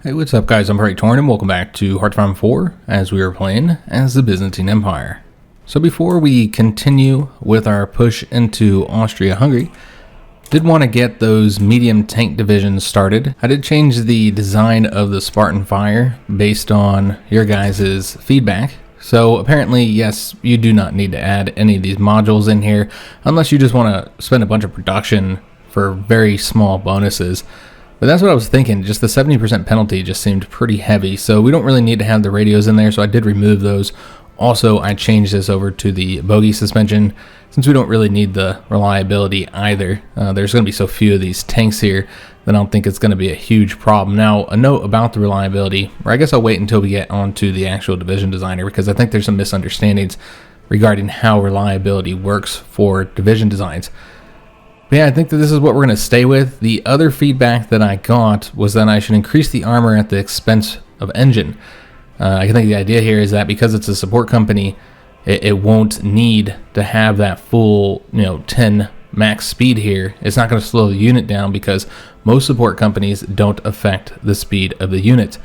Hey, what's up guys, I'm Praetorian and welcome back to HOI4 as we are playing as the Byzantine Empire. So before we continue with our push into Austria-Hungary, did want to get those medium tank divisions started. I did change the design of the Spartan Fire based on your guys' feedback. So apparently, yes, you do not need to add any of these modules in here unless you just want to spend a bunch of production for very small bonuses. But that's what I was thinking, just the 70% penalty just seemed pretty heavy, so we don't really need to have the radios in there, so I did remove those. Also, I changed this over to the bogey suspension, since we don't really need the reliability either. There's going to be so few of these tanks here that I don't think it's going to be a huge problem. Now, a note about the reliability, or I guess I'll wait until we get onto the actual division designer, because I think there's some misunderstandings regarding how reliability works for division designs. But yeah, I think that this is what we're going to stay with. The other feedback that I got was that I should increase the armor at the expense of engine. I think the idea here is that because it's a support company, it won't need to have that full 10 max speed here. It's not going to slow the unit down because most support companies don't affect the speed of the unit.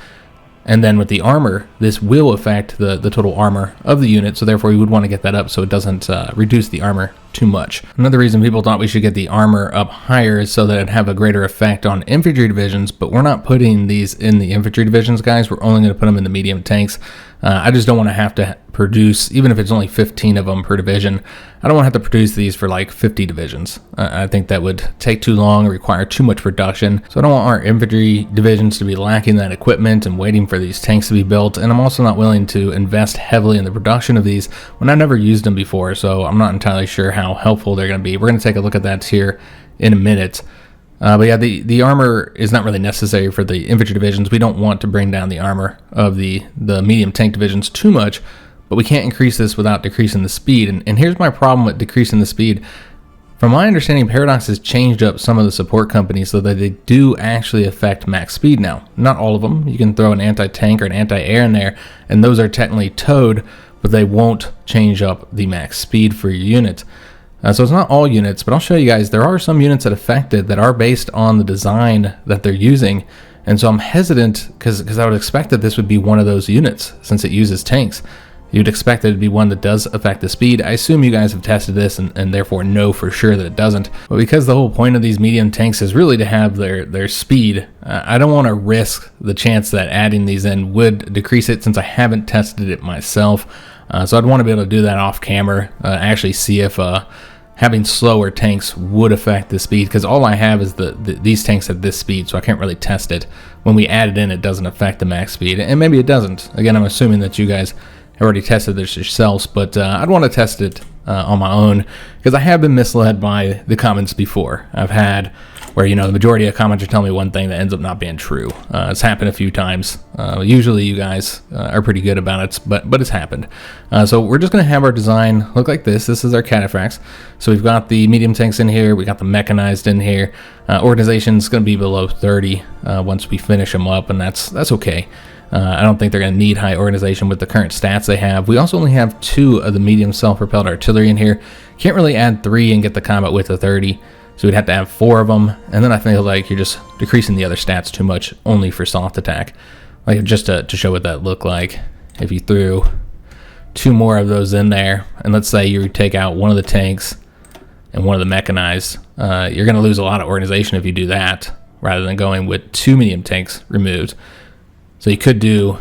And then with the armor, this will affect the total armor of the unit, so therefore you would want to get that up so it doesn't reduce the armor too much. Another reason people thought we should get the armor up higher is so that it'd have a greater effect on infantry divisions, but we're not putting these in the infantry divisions, guys. We're only going to put them in the medium tanks. I just don't want to have to produce, even if it's only 15 of them per division, I don't want to have to produce these for like 50 divisions. I think that would take too long, require too much production. So I don't want our infantry divisions to be lacking that equipment and waiting for these tanks to be built. And I'm also not willing to invest heavily in the production of these when I've never used them before. So I'm not entirely sure how helpful they're going to be. We're going to take a look at that here in a minute. But yeah, the armor is not really necessary for the infantry divisions. We don't want to bring down the armor of the medium tank divisions too much, but we can't increase this without decreasing the speed. And here's my problem with decreasing the speed. From my understanding, Paradox has changed up some of the support companies so that they do actually affect max speed now. Not all of them. You can throw an anti-tank or an anti-air in there, and those are technically towed, but they won't change up the max speed for your unit. So it's not all units, but I'll show you guys, there are some units that affect it that are based on the design that they're using. And so I'm hesitant because I would expect that this would be one of those units since it uses tanks. You'd expect it to be one that does affect the speed. I assume you guys have tested this and therefore know for sure that it doesn't. But because the whole point of these medium tanks is really to have their speed, I don't want to risk the chance that adding these in would decrease it since I haven't tested it myself. So I'd want to be able to do that off camera, actually see if having slower tanks would affect the speed, because all I have is these tanks at this speed, so I can't really test it. When we add it in, it doesn't affect the max speed, and maybe it doesn't. Again, I'm assuming that you guys have already tested this yourselves, but I'd want to test it on my own, because I have been misled by the comments before. I've had where the majority of comments are telling me one thing that ends up not being true. It's happened a few times. Usually you guys are pretty good about it, but it's happened. So we're just going to have our design look like this. This is our cataphracts. So we've got the medium tanks in here. We got the mechanized in here. Organization's going to be below 30 once we finish them up, and that's okay. I don't think they're going to need high organization with the current stats they have. We also only have 2 of the medium self-propelled artillery in here. Can't really add 3 and get the combat width of 30. So we'd have to have 4 of them, and then I feel like you're just decreasing the other stats too much only for soft attack. Like just to show what that looked like, if you threw 2 more of those in there, and let's say you take out one of the tanks and one of the mechanized, you're going to lose a lot of organization if you do that, rather than going with 2 medium tanks removed. So you could do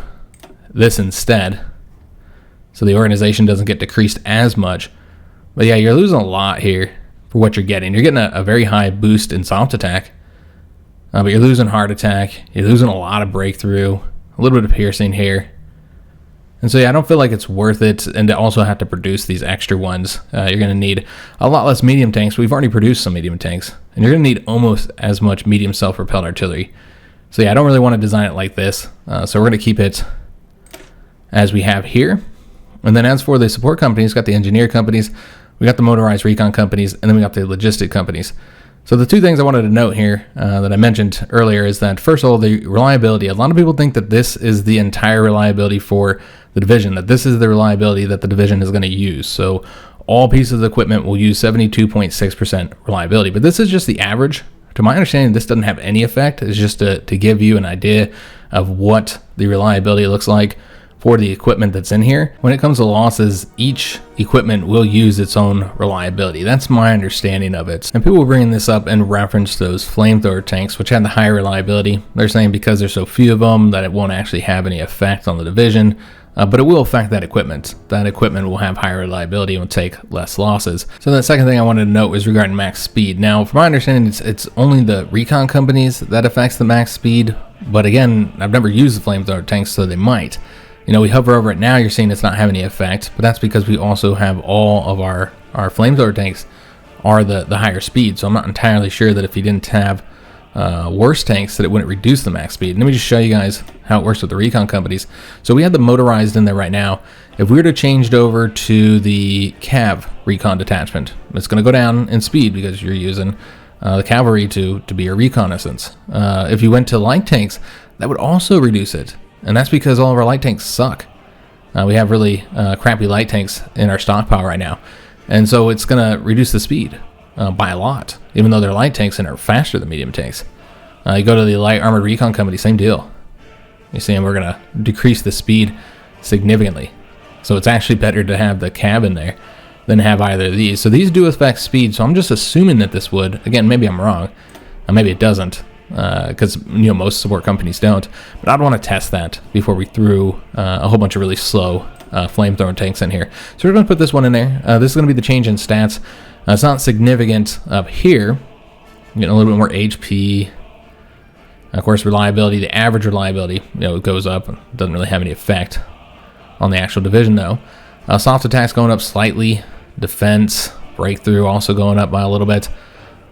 this instead, so the organization doesn't get decreased as much. But yeah, you're losing a lot here for what you're getting. You're getting a very high boost in soft attack, but you're losing hard attack. You're losing a lot of breakthrough, a little bit of piercing here. And so yeah, I don't feel like it's worth it, and to also have to produce these extra ones. You're going to need a lot less medium tanks. We've already produced some medium tanks, and you're going to need almost as much medium self-propelled artillery. So yeah, I don't really want to design it like this. So we're going to keep it as we have here. And then as for the support companies, got the engineer companies, we got the motorized recon companies, and then we got the logistic companies. So the 2 things I wanted to note here that I mentioned earlier is that, first of all, the reliability. A lot of people think that this is the entire reliability for the division, that this is the reliability that the division is going to use. So all pieces of equipment will use 72.6% reliability, but this is just the average To my understanding, this doesn't have any effect. It's just to give you an idea of what the reliability looks like for the equipment that's in here. When it comes to losses, each equipment will use its own reliability. That's my understanding of it. And people were bringing this up in reference to those flamethrower tanks, which had the higher reliability. They're saying because there's so few of them that it won't actually have any effect on the division. But it will affect that equipment. That equipment will have higher reliability and will take less losses. So the second thing I wanted to note was regarding max speed. Now, from my understanding, it's only the recon companies that affects the max speed. But again, I've never used the flamethrower tanks, so they might. You know, we hover over it now, you're seeing it's not having any effect. But that's because we also have all of our flamethrower tanks are the higher speed. So I'm not entirely sure that if you didn't have worse tanks that it wouldn't reduce the max speed. Let me just show you guys how it works with the recon companies. So we have the motorized in there right now. If we were to change it over to the cav recon detachment, it's going to go down in speed because you're using the cavalry to be your reconnaissance. If you went to light tanks, that would also reduce it, and that's because all of our light tanks suck. We have really crappy light tanks in our stockpile right now, and so it's going to reduce the speed by a lot, even though they're light tanks and are faster than medium tanks. You go to the light armored recon company, same deal. You see, and we're going to decrease the speed significantly. So it's actually better to have the cab in there than have either of these. So these do affect speed, so I'm just assuming that this would. Again, maybe I'm wrong. Maybe it doesn't, because you know most support companies don't. But I'd want to test that before we threw a whole bunch of really slow flamethrower tanks in here. So we're going to put this one in there. This is going to be the change in stats. It's not significant up here. You're getting a little bit more HP. Of course, reliability, the average reliability, you know, it goes up. It doesn't really have any effect on the actual division, though. Soft attacks going up slightly. Defense, breakthrough also going up by a little bit.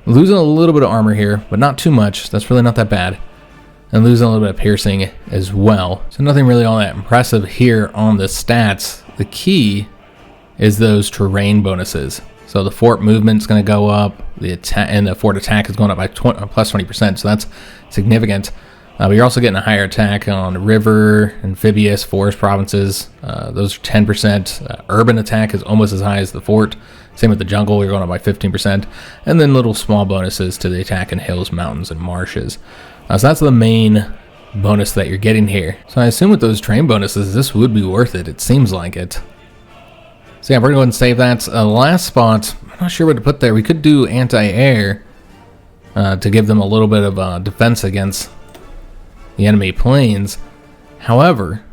Losing a little bit of armor here, but not too much. That's really not that bad. And losing a little bit of piercing as well. So nothing really all that impressive here on the stats. The key is those terrain bonuses. So the fort movement's going to go up, the attack and the fort attack is going up by plus 20%, so that's significant. But you're also getting a higher attack on river, amphibious, forest provinces. Those are 10%. Urban attack is almost as high as the fort. Same with the jungle, you're going up by 15%. And then little small bonuses to the attack in hills, mountains, and marshes. So that's the main bonus that you're getting here. So I assume with those terrain bonuses, this would be worth it. It seems like it. So yeah, we're going to go ahead and save that. Last spot, I'm not sure what to put there. We could do anti-air to give them a little bit of defense against the enemy planes. However,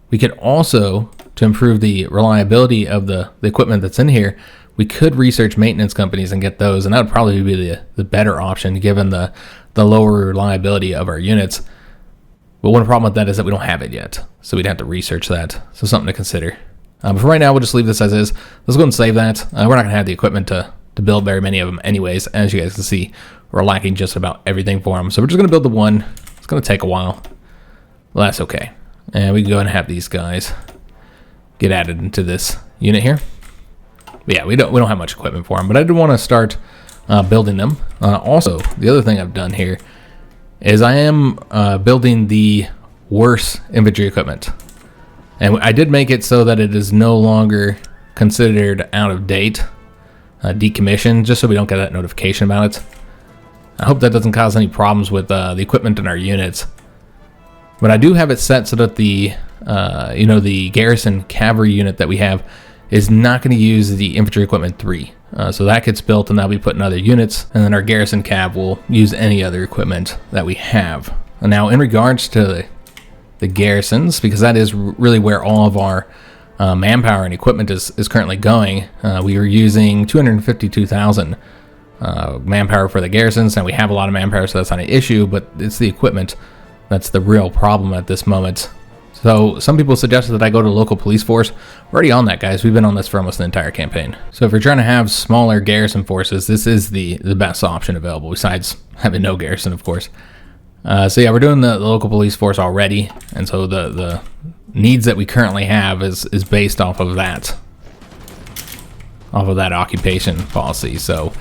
we could also, to improve the reliability of the equipment that's in here, we could research maintenance companies and get those, and that would probably be the better option given the lower reliability of our units. But one problem with that is that we don't have it yet, so we'd have to research that. So something to consider. But for right now, we'll just leave this as is. Let's go ahead and save that. We're not going to have the equipment to build very many of them anyways. As you guys can see, we're lacking just about everything for them. So we're just going to build the one. It's going to take a while. Well, that's okay. And we can go ahead and have these guys get added into this unit here. But yeah, we don't have much equipment for them. But I did want to start building them. Also, the other thing I've done here is I am building the worse infantry equipment. And I did make it so that it is no longer considered out of date, decommissioned, just so we don't get that notification about it. I hope that doesn't cause any problems with the equipment in our units. But I do have it set so that the garrison cavalry unit that we have is not going to use the infantry equipment 3. So that gets built and that'll be put in other units, and then our garrison cav will use any other equipment that we have. And now in regards to the garrisons, because that is really where all of our manpower and equipment is currently going. We are using 252,000 manpower for the garrisons, and we have a lot of manpower, so that's not an issue, but it's the equipment that's the real problem at this moment. So some people suggested that I go to local police force. We're already on that, guys. We've been on this for almost the entire campaign. So if you're trying to have smaller garrison forces, this is the best option available, besides having no garrison, of course. So yeah, we're doing the local police force already, and so the needs that we currently have is based off of that occupation policy. So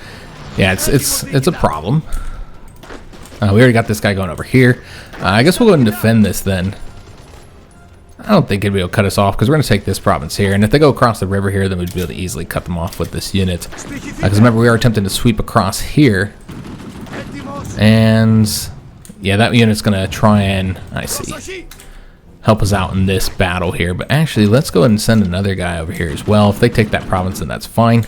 yeah, it's a problem. We already got this guy going over here. I guess we'll go ahead and defend this then. I don't think it'd be able to cut us off because we're going to take this province here, and if they go across the river here, then we'd be able to easily cut them off with this unit. Because remember, we are attempting to sweep across here And yeah, that unit's gonna try and, I see, help us out in this battle here. But actually, let's go ahead and send another guy over here as well. If they take that province, then that's fine.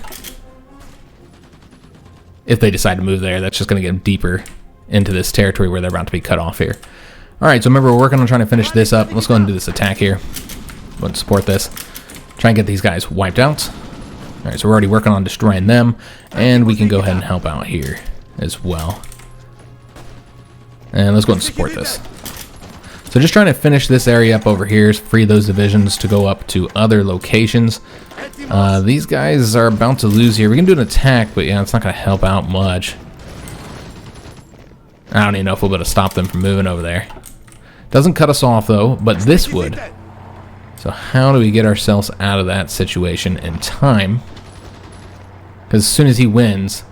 If they decide to move there, that's just gonna get them deeper into this territory where they're about to be cut off here. Alright, so remember, we're working on trying to finish this up. Let's go ahead and do this attack here. Go and support this. Try and get these guys wiped out. Alright, so we're already working on destroying them, and we can go ahead and help out here as well. And let's go ahead and support this. So just trying to finish this area up over here, free those divisions to go up to other locations. These guys are about to lose here. We can do an attack, but yeah, it's not going to help out much. I don't even know if we'll be able to stop them from moving over there. Doesn't cut us off though, but this would. So how do we get ourselves out of that situation in time? Because as soon as he wins,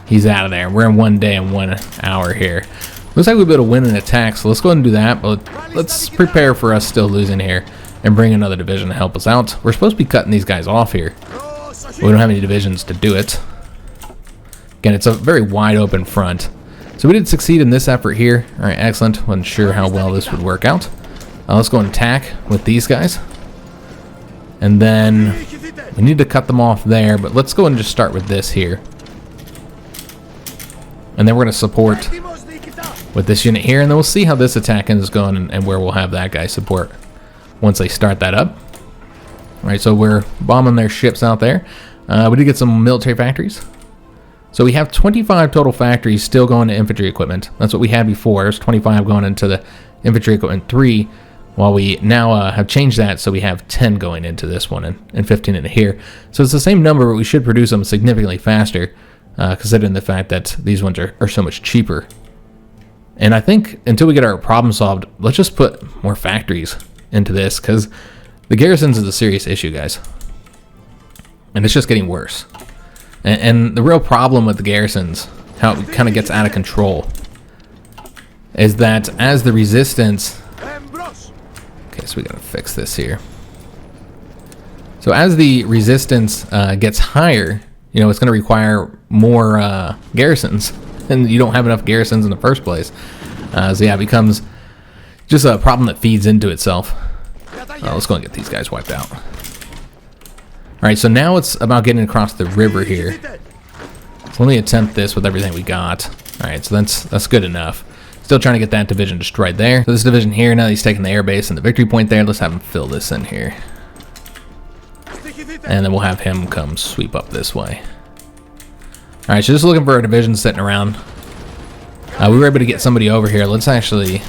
he's out of there. We're in 1 day and 1 hour here. Looks like we'll be able to win an attack, so let's go ahead and do that. But let's prepare for us still losing here and bring another division to help us out. We're supposed to be cutting these guys off here. We don't have any divisions to do it. Again, it's a very wide open front. So we did succeed in this effort here. All right, excellent. Wasn't sure how well this would work out. Let's go and attack with these guys. And then we need to cut them off there, but let's go and just start with this here. And then we're going to support with this unit here, and then we'll see how this attack is going and where we'll have that guy support once they start that up. All right, so we're bombing their ships out there. We did get some military factories. So we have 25 total factories still going to infantry equipment. That's what we had before. There's 25 going into the infantry equipment 3, while we now have changed that, so we have 10 going into this one and 15 into here. So it's the same number, but we should produce them significantly faster, considering the fact that these ones are so much cheaper. And I think until we get our problem solved, let's just put more factories into this, because the garrisons is a serious issue, guys. And it's just getting worse. And the real problem with the garrisons, how it kind of gets out of control, is that as the resistance... Okay, so we gotta fix this here. So as the resistance gets higher, you know, it's gonna require more garrisons, and you don't have enough garrisons in the first place. So yeah, it becomes just a problem that feeds into itself. Let's go and get these guys wiped out. Alright, so now it's about getting across the river here. So let me attempt this with everything we got. Alright, so that's good enough. Still trying to get that division destroyed there. So this division here, now he's taking the air base and the victory point there. Let's have him fill this in here. And then we'll have him come sweep up this way. Alright, so just looking for a division sitting around. We were able to get somebody over here. Let's actually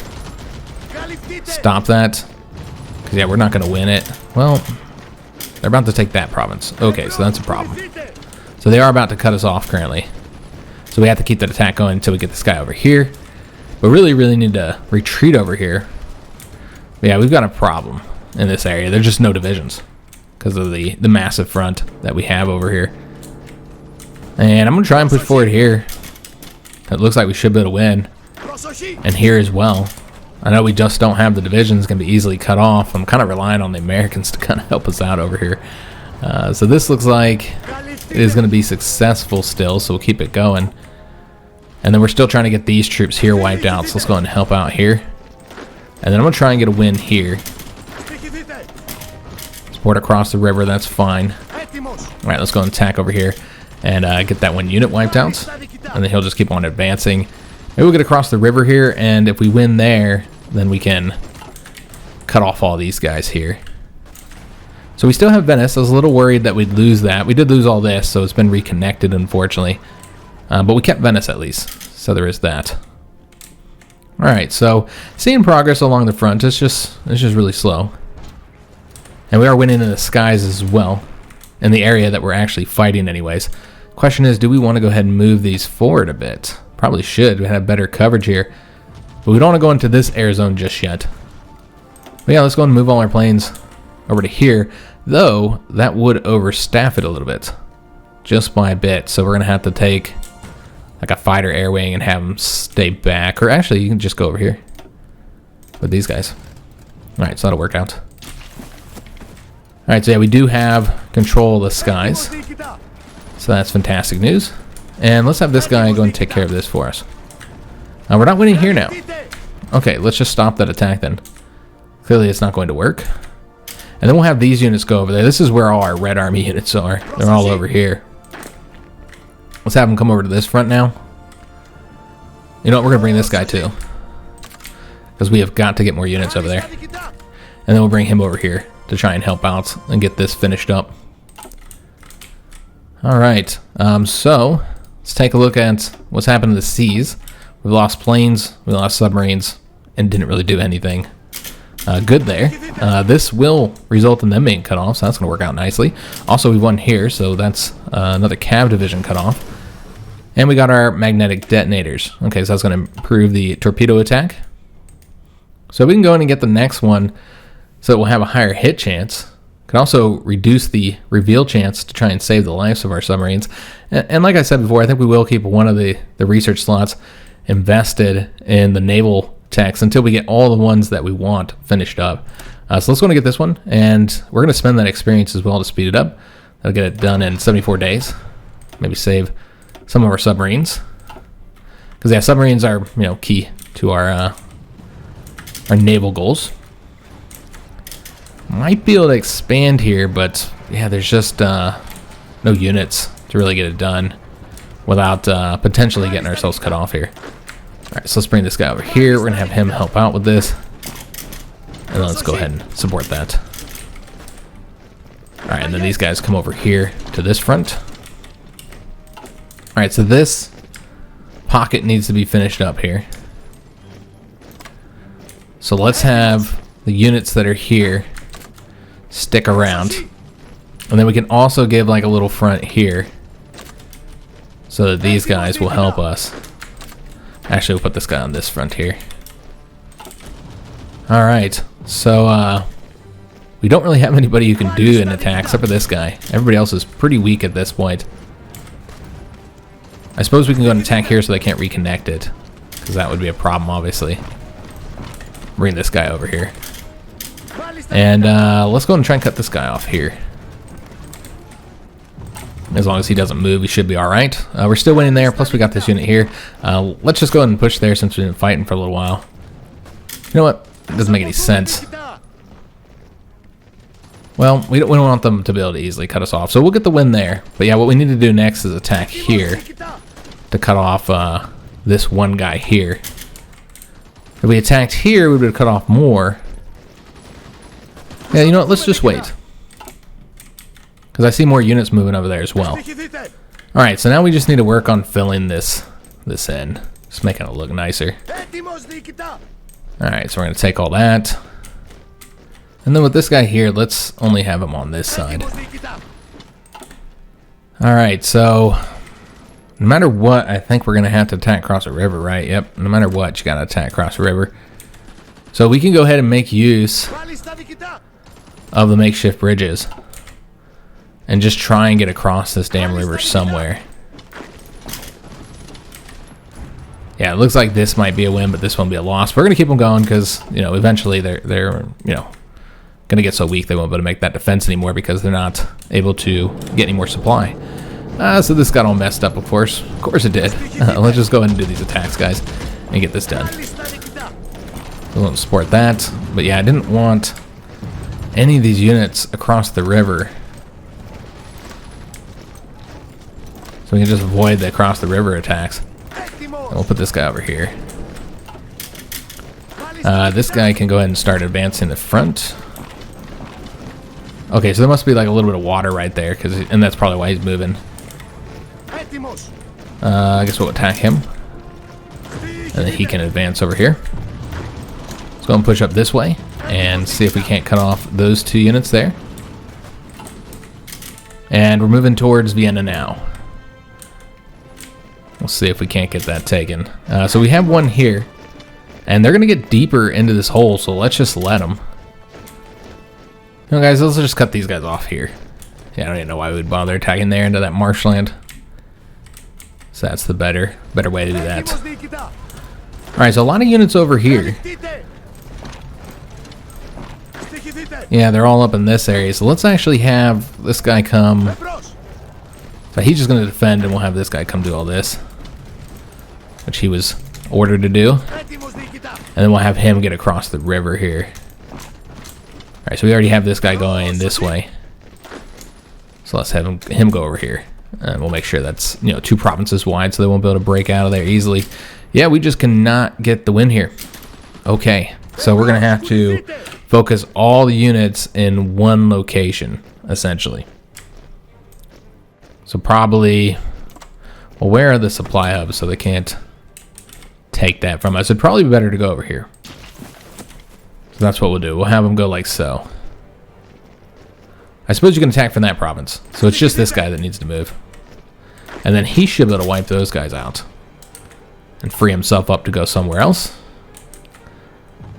stop that. Because yeah, we're not going to win it. Well... They're about to take that province. Okay, so that's a problem. So they are about to cut us off currently. So we have to keep that attack going until we get this guy over here. But really need to retreat over here. But yeah, we've got a problem in this area. There's just no divisions because of the massive front that we have over here. And I'm going to try and push forward here. It looks like we should be able to win. And here as well. I know we just don't have the divisions, can be easily cut off. I'm kind of relying on the Americans to kind of help us out over here. So this looks like it is going to be successful still, so we'll keep it going. And then we're still trying to get these troops here wiped out, so let's go ahead and help out here. And then I'm going to try and get a win here. Support across the river, that's fine. Alright, let's go and attack over here and get that one unit wiped out. And then he'll just keep on advancing. Maybe we'll get across the river here, and if we win there, then we can cut off all these guys here. So we still have Venice. I was a little worried that we'd lose that. We did lose all this, so it's been reconnected, unfortunately. But we kept Venice at least, so there is that. Alright, so seeing progress along the front. It's just really slow. And we are winning in the skies as well, in the area that we're actually fighting anyways. Question is, do we want to go ahead and move these forward a bit? Probably should. We have better coverage here. But we don't want to go into this air zone just yet. But yeah, let's go and move all our planes over to here. Though, that would overstaff it a little bit. Just by a bit. So we're going to have to take like a fighter air wing and have them stay back. Or actually, you can just go over here with these guys. Alright, so that'll work out. Alright, so yeah, we do have control of the skies. So that's fantastic news. And let's have this guy go and take care of this for us. We're not winning here now. Okay, let's just stop that attack then. Clearly it's not going to work. And then we'll have these units go over there. This is where all our Red Army units are. They're all over here. Let's have them come over to this front now. You know what, we're going to bring this guy too. Because we have got to get more units over there. And then we'll bring him over here to try and help out and get this finished up. Alright, so let's take a look at what's happened to the seas. We lost planes, we lost submarines, and didn't really do anything good there. This will result in them being cut off, so that's going to work out nicely. Also, we won here, so that's another cav division cut off. And we got our magnetic detonators. Okay, so that's going to improve the torpedo attack. So we can go in and get the next one so that we'll have a higher hit chance. Can also reduce the reveal chance to try and save the lives of our submarines. And like I said before, I think we will keep one of the research slots invested in the naval techs until we get all the ones that we want finished up. So let's go and get this one, and we're going to spend that experience as well to speed it up. That'll get it done in 74 days. Maybe save some of our submarines, because yeah, submarines are key to our naval goals. Might be able to expand here, but yeah, there's just no units to really get it done without potentially getting ourselves cut off here. Alright, so let's bring this guy over here. We're going to have him help out with this. And then let's go ahead and support that. Alright, and then these guys come over here to this front. Alright, so this pocket needs to be finished up here. So let's have the units that are here stick around. And then we can also give like a little front here so that these guys will help us. Actually, we'll put this guy on this front here. Alright, so we don't really have anybody who can do an attack except for this guy. Everybody else is pretty weak at this point. I suppose we can go and attack here so they can't reconnect it, because that would be a problem, obviously. Bring this guy over here. And let's go and try and cut this guy off here. As long as he doesn't move, he should be alright. We're still winning there, plus we got this unit here. Let's just go ahead and push there since we've been fighting for a little while. You know what? It doesn't make any sense. Well, we don't want them to be able to easily cut us off, so we'll get the win there. But yeah, what we need to do next is attack here to cut off this one guy here. If we attacked here, we would have cut off more. Yeah, you know what? Let's just wait. Because I see more units moving over there as well. Alright, so now we just need to work on filling this in. Just making it look nicer. Alright, so we're going to take all that. And then with this guy here, let's only have him on this side. Alright, so no matter what, I think we're going to have to attack across a river, right? Yep, no matter what, you got to attack across a river. So we can go ahead and make use of the makeshift bridges and just try and get across this damn river somewhere. Yeah, it looks like this might be a win, but this won't be a loss. We're going to keep them going because, eventually they're going to get so weak they won't be able to make that defense anymore because they're not able to get any more supply. So this got all messed up, of course. Of course it did. Let's just go ahead and do these attacks, guys, and get this done. We won't support that. But yeah, I didn't want any of these units across the river. So we can just avoid the across the river attacks. And we'll put this guy over here. This guy can go ahead and start advancing the front. Okay, so there must be like a little bit of water right there, and that's probably why he's moving. I guess we'll attack him. And then he can advance over here. Let's go and push up this way and see if we can't cut off those two units there. And we're moving towards Vienna now. We'll see if we can't get that taken. So we have one here, and they're going to get deeper into this hole, so let's just let them. Guys, let's just cut these guys off here. Yeah, I don't even know why we would bother attacking there into that marshland. So that's the better way to do that. Alright, so a lot of units over here. Yeah, they're all up in this area, so let's actually have this guy come. So he's just going to defend, and we'll have this guy come do all this. Which he was order to do. And then we'll have him get across the river here. Alright, so we already have this guy going this way. So let's have him go over here. And we'll make sure that's, 2 provinces wide so they won't be able to break out of there easily. Yeah, we just cannot get the win here. Okay, so we're going to have to focus all the units in one location, essentially. So probably, well, where are the supply hubs so they can't take that from us? It'd probably be better to go over here. So that's what we'll do. We'll have them go like so. I suppose you can attack from that province. So it's just this guy that needs to move. And then he should be able to wipe those guys out. And free himself up to go somewhere else.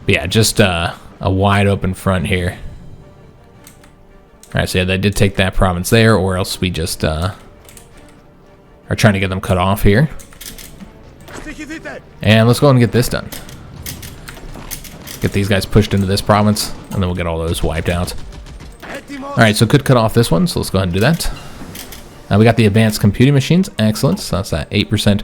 But yeah, just a wide open front here. Alright, so yeah, they did take that province there, or else we just are trying to get them cut off here. And let's go ahead and get this done. Get these guys pushed into this province, and then we'll get all those wiped out. Alright, so could cut off this one, so let's go ahead and do that. We got the advanced computing machines, excellent. So that's that 8%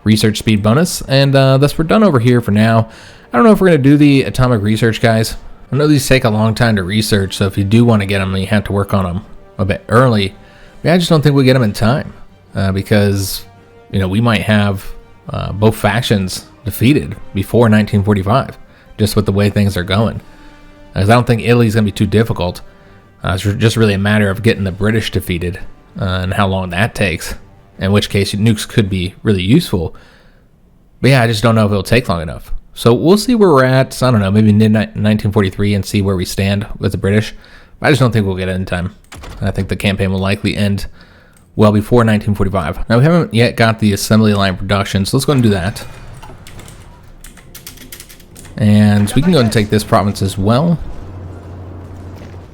research speed bonus, and thus we're done over here for now. I don't know if we're going to do the atomic research, guys. I know these take a long time to research, so if you do want to get them, you have to work on them a bit early. But I just don't think we'll get them in time, because, we might have both factions defeated before 1945, just with the way things are going. Because I don't think Italy's going to be too difficult. It's just really a matter of getting the British defeated, and how long that takes. In which case, nukes could be really useful. But yeah, I just don't know if it'll take long enough. So we'll see where we're at, I don't know, maybe mid-1943 and see where we stand with the British. But I just don't think we'll get it in time. I think the campaign will likely end well before 1945. Now, we haven't yet got the assembly line production, so let's go and do that. And we can go and take this province as well.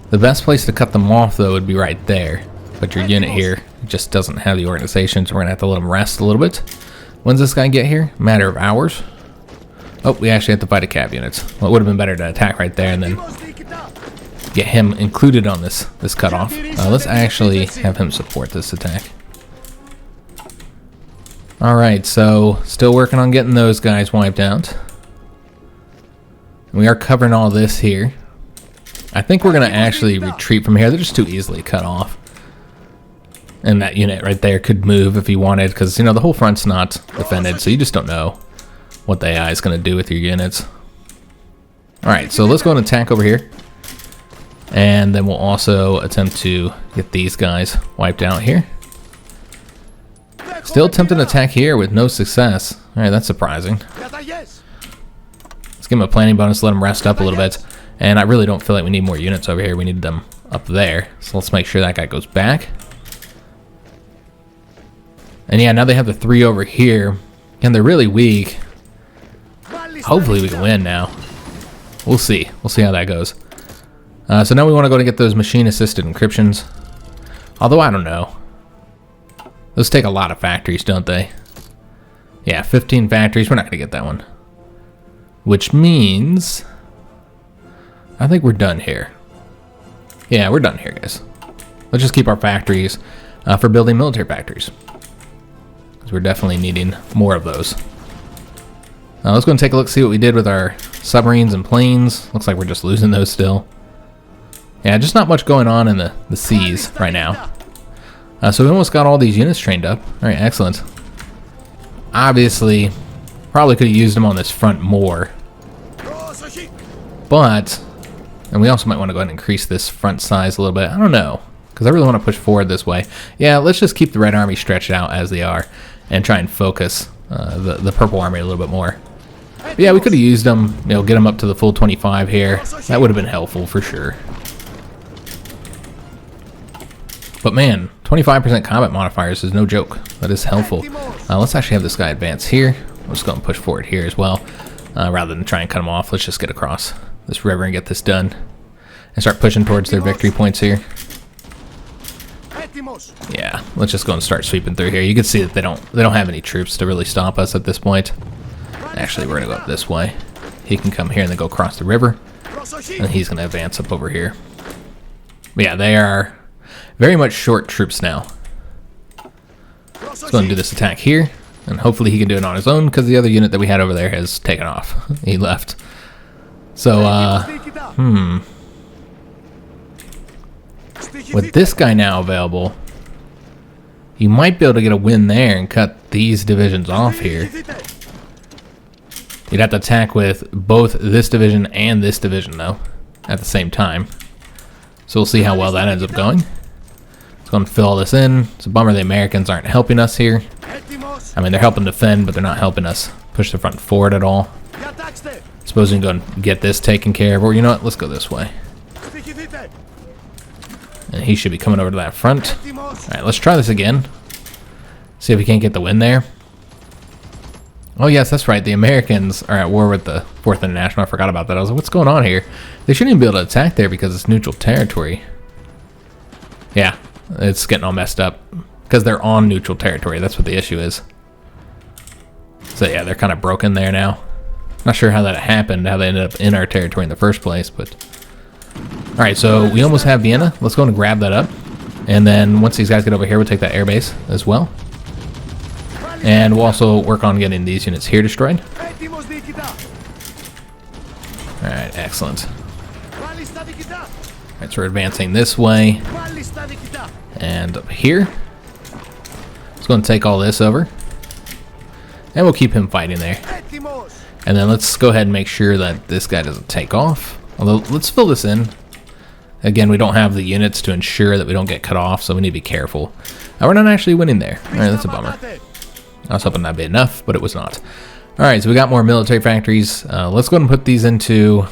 The best place to cut them off, though, would be right there. But your unit here just doesn't have the organization, so we're going to have to let them rest a little bit. When's this guy get here? Matter of hours. Oh, we actually have to fight a cav unit. Well, it would have been better to attack right there and then get him included on this cutoff. Let's actually have him support this attack. Alright, so still working on getting those guys wiped out. We are covering all this here. I think we're going to actually retreat from here. They're just too easily cut off. And that unit right there could move if he wanted, because, the whole front's not defended, so you just don't know what the AI is going to do with your units. Alright, so let's go and attack over here. And then we'll also attempt to get these guys wiped out here. Still attempting to attack here with no success. Alright, that's surprising. Let's give him a planning bonus, let him rest up a little bit. And I really don't feel like we need more units over here. We need them up there. So let's make sure that guy goes back. And yeah, now they have the 3 over here. And they're really weak. Hopefully we can win now. We'll see. We'll see how that goes. So now we want to go to get those machine-assisted encryptions. Although, I don't know. Those take a lot of factories, don't they? Yeah, 15 factories. We're not going to get that one. Which means I think we're done here. Yeah, we're done here, guys. Let's just keep our factories for building military factories. Because we're definitely needing more of those. Let's go and take a look, see what we did with our submarines and planes. Looks like we're just losing those still. Yeah, just not much going on in the seas right now. So we almost got all these units trained up. Alright, excellent. Obviously, probably could have used them on this front more. But, and we also might want to go ahead and increase this front size a little bit. I don't know, because I really want to push forward this way. Yeah, let's just keep the Red Army stretched out as they are and try and focus the Purple Army a little bit more. But yeah, we could have used them, get them up to the full 25 here. That would have been helpful for sure. But man, 25% combat modifiers is no joke. That is helpful. Let's actually have this guy advance here. We'll just go and push forward here as well. Rather than try and cut them off, let's just get across this river and get this done. And start pushing towards their victory points here. Yeah, let's just go and start sweeping through here. You can see that they don't have any troops to really stop us at this point. Actually, we're gonna go up this way. He can come here and then go across the river. And he's gonna advance up over here. But yeah, they are very much short troops now. Let's go and do this attack here. And hopefully he can do it on his own, because the other unit that we had over there has taken off. He left. So, with this guy now available, you might be able to get a win there and cut these divisions off here. You'd have to attack with both this division and this division, though, at the same time. So we'll see how well that ends up going. Let's go and fill all this in. It's a bummer the Americans aren't helping us here. I mean, they're helping defend, but they're not helping us push the front forward at all. Suppose we can go and get this taken care of. Or, you know what? Let's go this way. And he should be coming over to that front. Alright, let's try this again. See if we can't get the win there. Oh, yes, that's right. The Americans are at war with the 4th International. I forgot about that. I was like, what's going on here? They shouldn't even be able to attack there because it's neutral territory. Yeah, it's getting all messed up. Because they're on neutral territory. That's what the issue is. So, yeah, they're kind of broken there now. Not sure how that happened, how they ended up in our territory in the first place, but... Alright, so we almost have Vienna. Let's go and grab that up. And then once these guys get over here, we'll take that airbase as well. And we'll also work on getting these units here destroyed. Alright, excellent. Alright, so we're advancing this way. And up here. Let's go and take all this over. And we'll keep him fighting there. And then let's go ahead and make sure that this guy doesn't take off. Although, let's fill this in. Again, we don't have the units to ensure that we don't get cut off, so we need to be careful. We're not actually winning there. Alright, that's a bummer. I was hoping that'd be enough, but it was not. Alright, so we got more military factories. Let's go ahead and put these into...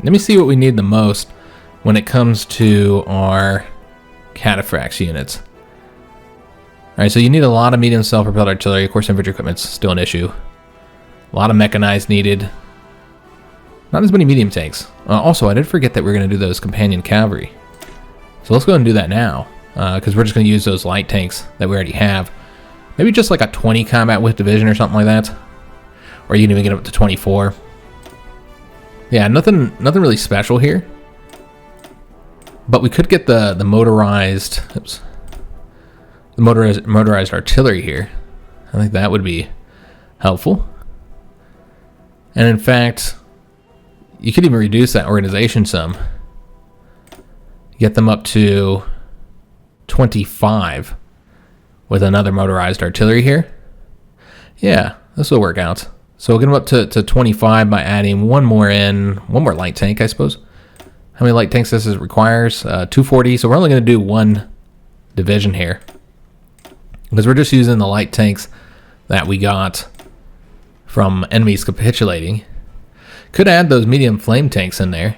Let me see what we need the most when it comes to our cataphracts units. Alright, so you need a lot of medium self-propelled artillery. Of course, infantry equipment's still an issue. A lot of mechanized needed. Not as many medium tanks. Also, I did forget that we're going to do those companion cavalry. So let's go ahead and do that now. Because we're just going to use those light tanks that we already have. Maybe just like a 20 combat with division or something like that. Or you can even get up to 24. Yeah, nothing really special here. But we could get the motorized... Oops. The motorized artillery here. I think that would be helpful. And in fact, you could even reduce that organization some. Get them up to 25 with another motorized artillery here. Yeah, this will work out. So we'll get them up to 25 by adding one more light tank, I suppose. How many light tanks this requires? 240, so we're only going to do one division here. Because we're just using the light tanks that we got from enemies capitulating. Could add those medium flame tanks in there.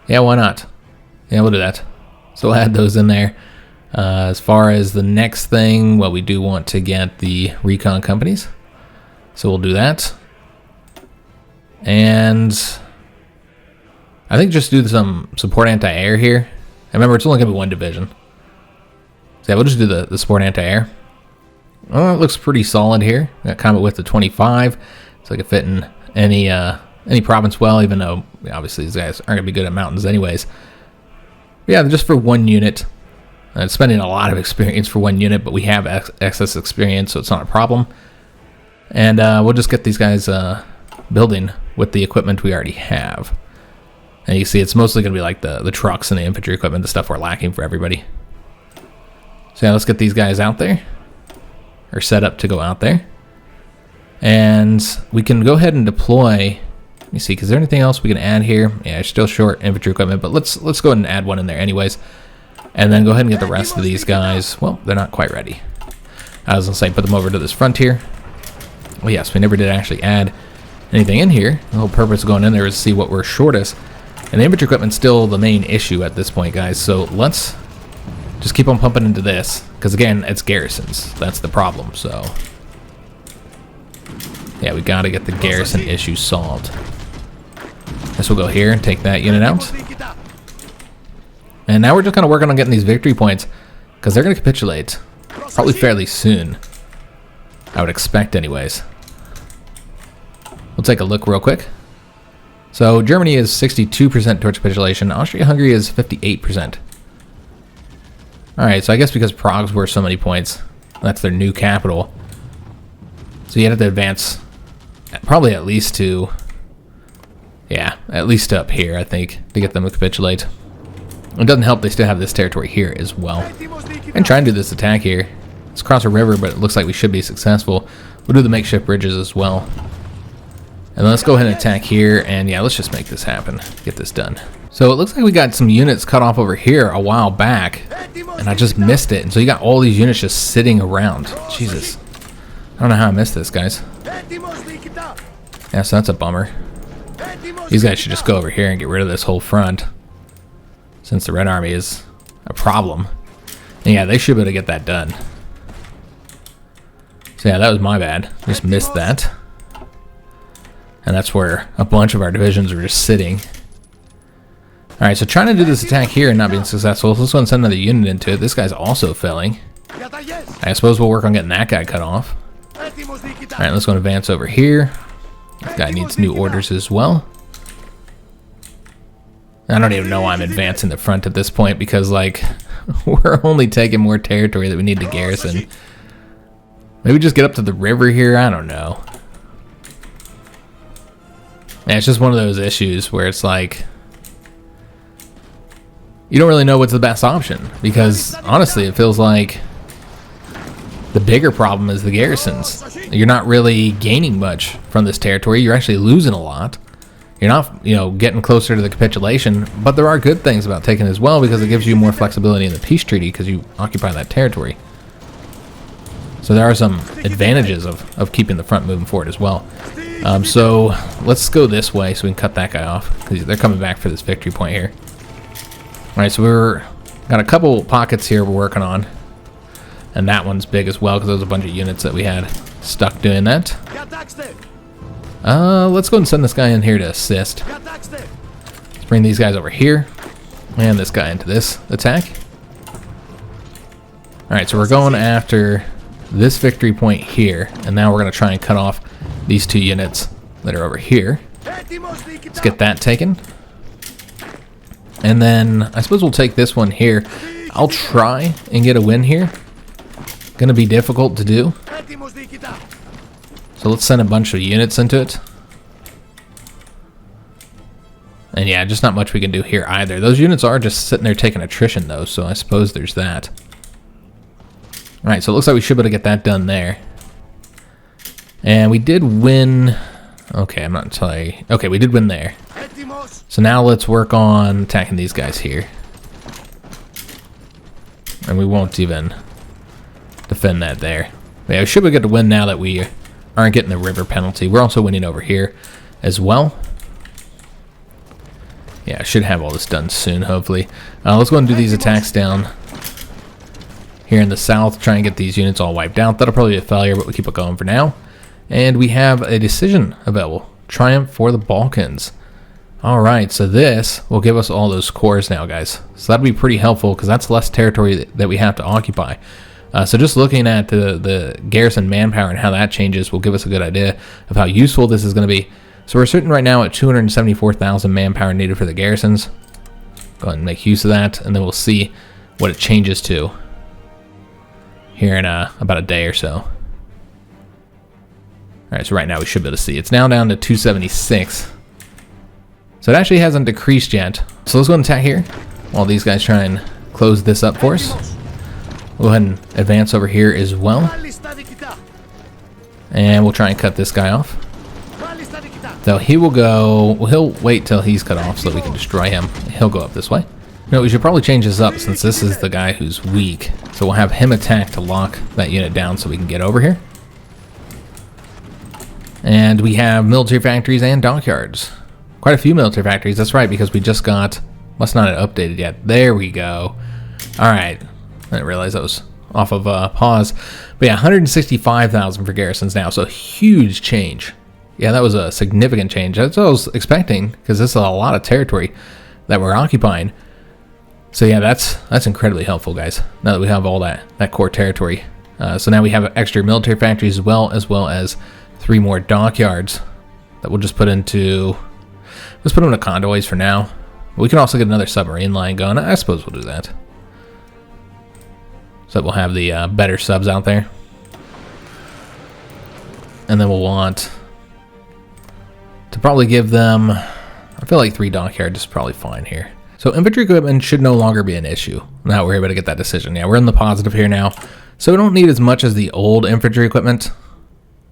Yeah, why not? Yeah, we'll do that. So we'll add those in there. As far as the next thing, well, we do want to get the recon companies. So we'll do that. And I think just do some support anti-air here. And remember, it's only going to be one division. So yeah, we'll just do the support anti-air. Oh, it looks pretty solid here. Got combat width to 25. So I can fit in any province well, even though obviously these guys aren't going to be good at mountains anyways. But yeah, just for one unit. It's spending a lot of experience for one unit, but we have excess experience, so it's not a problem. And we'll just get these guys building with the equipment we already have. And you see it's mostly going to be like the trucks and the infantry equipment, the stuff we're lacking for everybody. So yeah, let's get these guys out there. Or set up to go out there. And we can go ahead and deploy. Let me see, is there anything else we can add here? Yeah, still short infantry equipment, but let's go ahead and add one in there anyways. And then go ahead and get the rest of these guys. Well, they're not quite ready. I was going to say put them over to this front here. Well, yes, we never did actually add anything in here. The whole purpose of going in there is to see what we're shortest. And the infantry equipment's still the main issue at this point, guys. So let's just keep on pumping into this. Because again, it's garrisons. That's the problem, so... Yeah, we got to get the garrison issue solved. Guess we'll go here and take that unit out. And now we're just kind of working on getting these victory points. Because they're going to capitulate. Probably fairly soon. I would expect anyways. We'll take a look real quick. So Germany is 62% towards capitulation. Austria-Hungary is 58%. Alright, so I guess because Prague's worth so many points, that's their new capital. So you have to advance probably at least to, yeah, at least up here, I think, to get them to capitulate. It doesn't help they still have this territory here as well. And try and do this attack here. Let's cross a river, but it looks like we should be successful. We'll do the makeshift bridges as well. And then let's go ahead and attack here, and yeah, let's just make this happen. Get this done. So it looks like we got some units cut off over here a while back, and I just missed it. And so you got all these units just sitting around. Jesus. I don't know how I missed this, guys. Yeah, so that's a bummer. These guys should just go over here and get rid of this whole front, since the Red Army is a problem. And yeah, they should be able to get that done. So yeah, that was my bad. Just missed that. And that's where a bunch of our divisions are just sitting. Alright, so trying to do this attack here and not being successful. So let's go and send another unit into it. This guy's also failing. I suppose we'll work on getting that guy cut off. Alright, let's go and advance over here. This guy needs new orders as well. I don't even know why I'm advancing the front at this point, because, like, we're only taking more territory that we need to garrison. Maybe just get up to the river here? I don't know. Yeah, it's just one of those issues where it's like, you don't really know what's the best option, because honestly it feels like the bigger problem is the garrisons. You're not really gaining much from this territory. You're actually losing a lot. You're not, you know, getting closer to the capitulation, but there are good things about taking it as well, because it gives you more flexibility in the peace treaty because you occupy that territory. So there are some advantages of keeping the front moving forward as well. So let's go this way so we can cut that guy off, because they're coming back for this victory point here. Alright, so we're got a couple pockets here we're working on. And that one's big as well, because there's a bunch of units that we had stuck doing that. Let's go and send this guy in here to assist. Let's bring these guys over here. And this guy into this attack. Alright, so we're going after this victory point here. And now we're going to try and cut off these two units that are over here. Let's get that taken. And then I suppose we'll take this one here. I'll try and get a win here. Gonna be difficult to do. So let's send a bunch of units into it. And yeah, just not much we can do here either. Those units are just sitting there taking attrition though, so I suppose there's that. Alright, so it looks like we should be able to get that done there. And we did win. Okay, I'm not telling you. Okay, we did win there. So now let's work on attacking these guys here. And we won't even defend that there. But yeah, we should be good to win now that we aren't getting the river penalty. We're also winning over here as well. Yeah, I should have all this done soon, hopefully. Let's go and do these attacks down here in the south. Try and get these units all wiped out. That'll probably be a failure, but we'll keep it going for now. And we have a decision available. Triumph for the Balkans. Alright, so this will give us all those cores now, guys. So that'll be pretty helpful, because that's less territory that we have to occupy. So just looking at the garrison manpower and how that changes will give us a good idea of how useful this is going to be. So we're sitting right now at 274,000 manpower needed for the garrisons. Go ahead and make use of that, and then we'll see what it changes to here in about a day or so. Alright, so right now we should be able to see. It's now down to 276. So it actually hasn't decreased yet. So let's go and attack here while these guys try and close this up for us. We'll go ahead and advance over here as well. And we'll try and cut this guy off. So he will go, well, he'll wait till he's cut off so that we can destroy him. He'll go up this way. No, we should probably change this up since this is the guy who's weak. So we'll have him attack to lock that unit down so we can get over here. And we have military factories and dockyards. Quite a few military factories, that's right, because we just got, must not have updated yet. There we go. Alright, I didn't realize that was off of pause. But yeah, 165,000 for garrisons now, so huge change. Yeah, that was a significant change. That's what I was expecting, because this is a lot of territory that we're occupying. So yeah, that's incredibly helpful, guys, now that we have all that core territory. So now we have extra military factories as well as 3 more dockyards that we'll just put into, let's put them into convoys for now. We can also get another submarine line going. I suppose we'll do that, so that we'll have the better subs out there. And then we'll want to probably give them, I feel like 3 dockyards is probably fine here. So infantry equipment should no longer be an issue. Now we're able to get that decision. Yeah, we're in the positive here now. So we don't need as much as the old infantry equipment.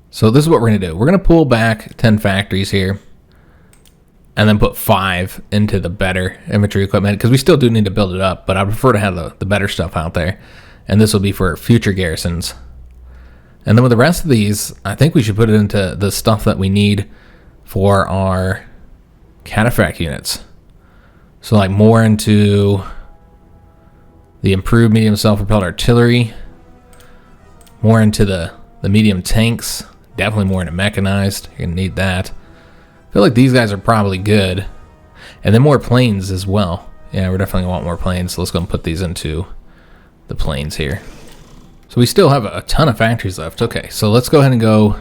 So this is what we're going to do. We're going to pull back 10 factories here. And then put 5 into the better infantry equipment. Because we still do need to build it up. But I prefer to have the better stuff out there. And this will be for future garrisons. And then with the rest of these, I think we should put it into the stuff that we need for our cataphract units. So like more into the improved medium self-propelled artillery, more into the medium tanks, definitely more into mechanized. You're gonna need that. I feel like these guys are probably good. And then more planes as well. Yeah, we're definitely gonna want more planes, so let's go and put these into the planes here. So we still have a ton of factories left. Okay, so let's go ahead and go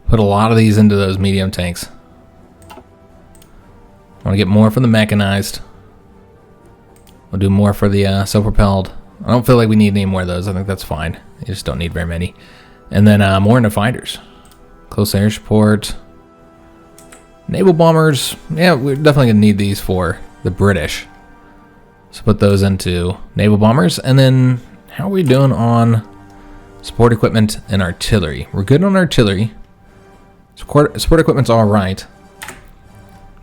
put a lot of these into those medium tanks. I want to get more for the mechanized. We'll do more for the self-propelled. I don't feel like we need any more of those. I think that's fine. You just don't need very many. And then more into fighters. Close air support. Naval bombers. Yeah, we're definitely going to need these for the British. So put those into naval bombers. And then how are we doing on support equipment and artillery? We're good on artillery. Support equipment's all right.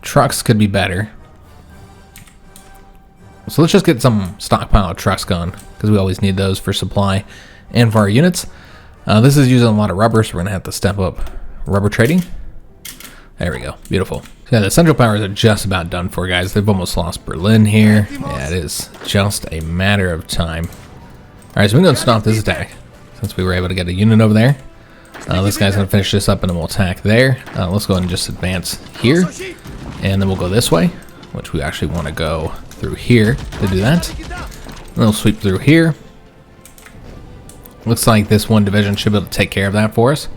Trucks could be better. So let's just get some stockpile of trucks going, because we always need those for supply and for our units. This is using a lot of rubber, so we're going to have to step up rubber trading. There we go. Beautiful. So yeah, the Central Powers are just about done for, guys. They've almost lost Berlin here. Yeah, it is just a matter of time. Alright, so we're going to stop this attack, since we were able to get a unit over there. This guy's going to finish this up, and then we'll attack there. Let's go ahead and just advance here. And then we'll go this way, which we actually want to go through here to do that. And then we'll sweep through here. Looks like this one division should be able to take care of that for us.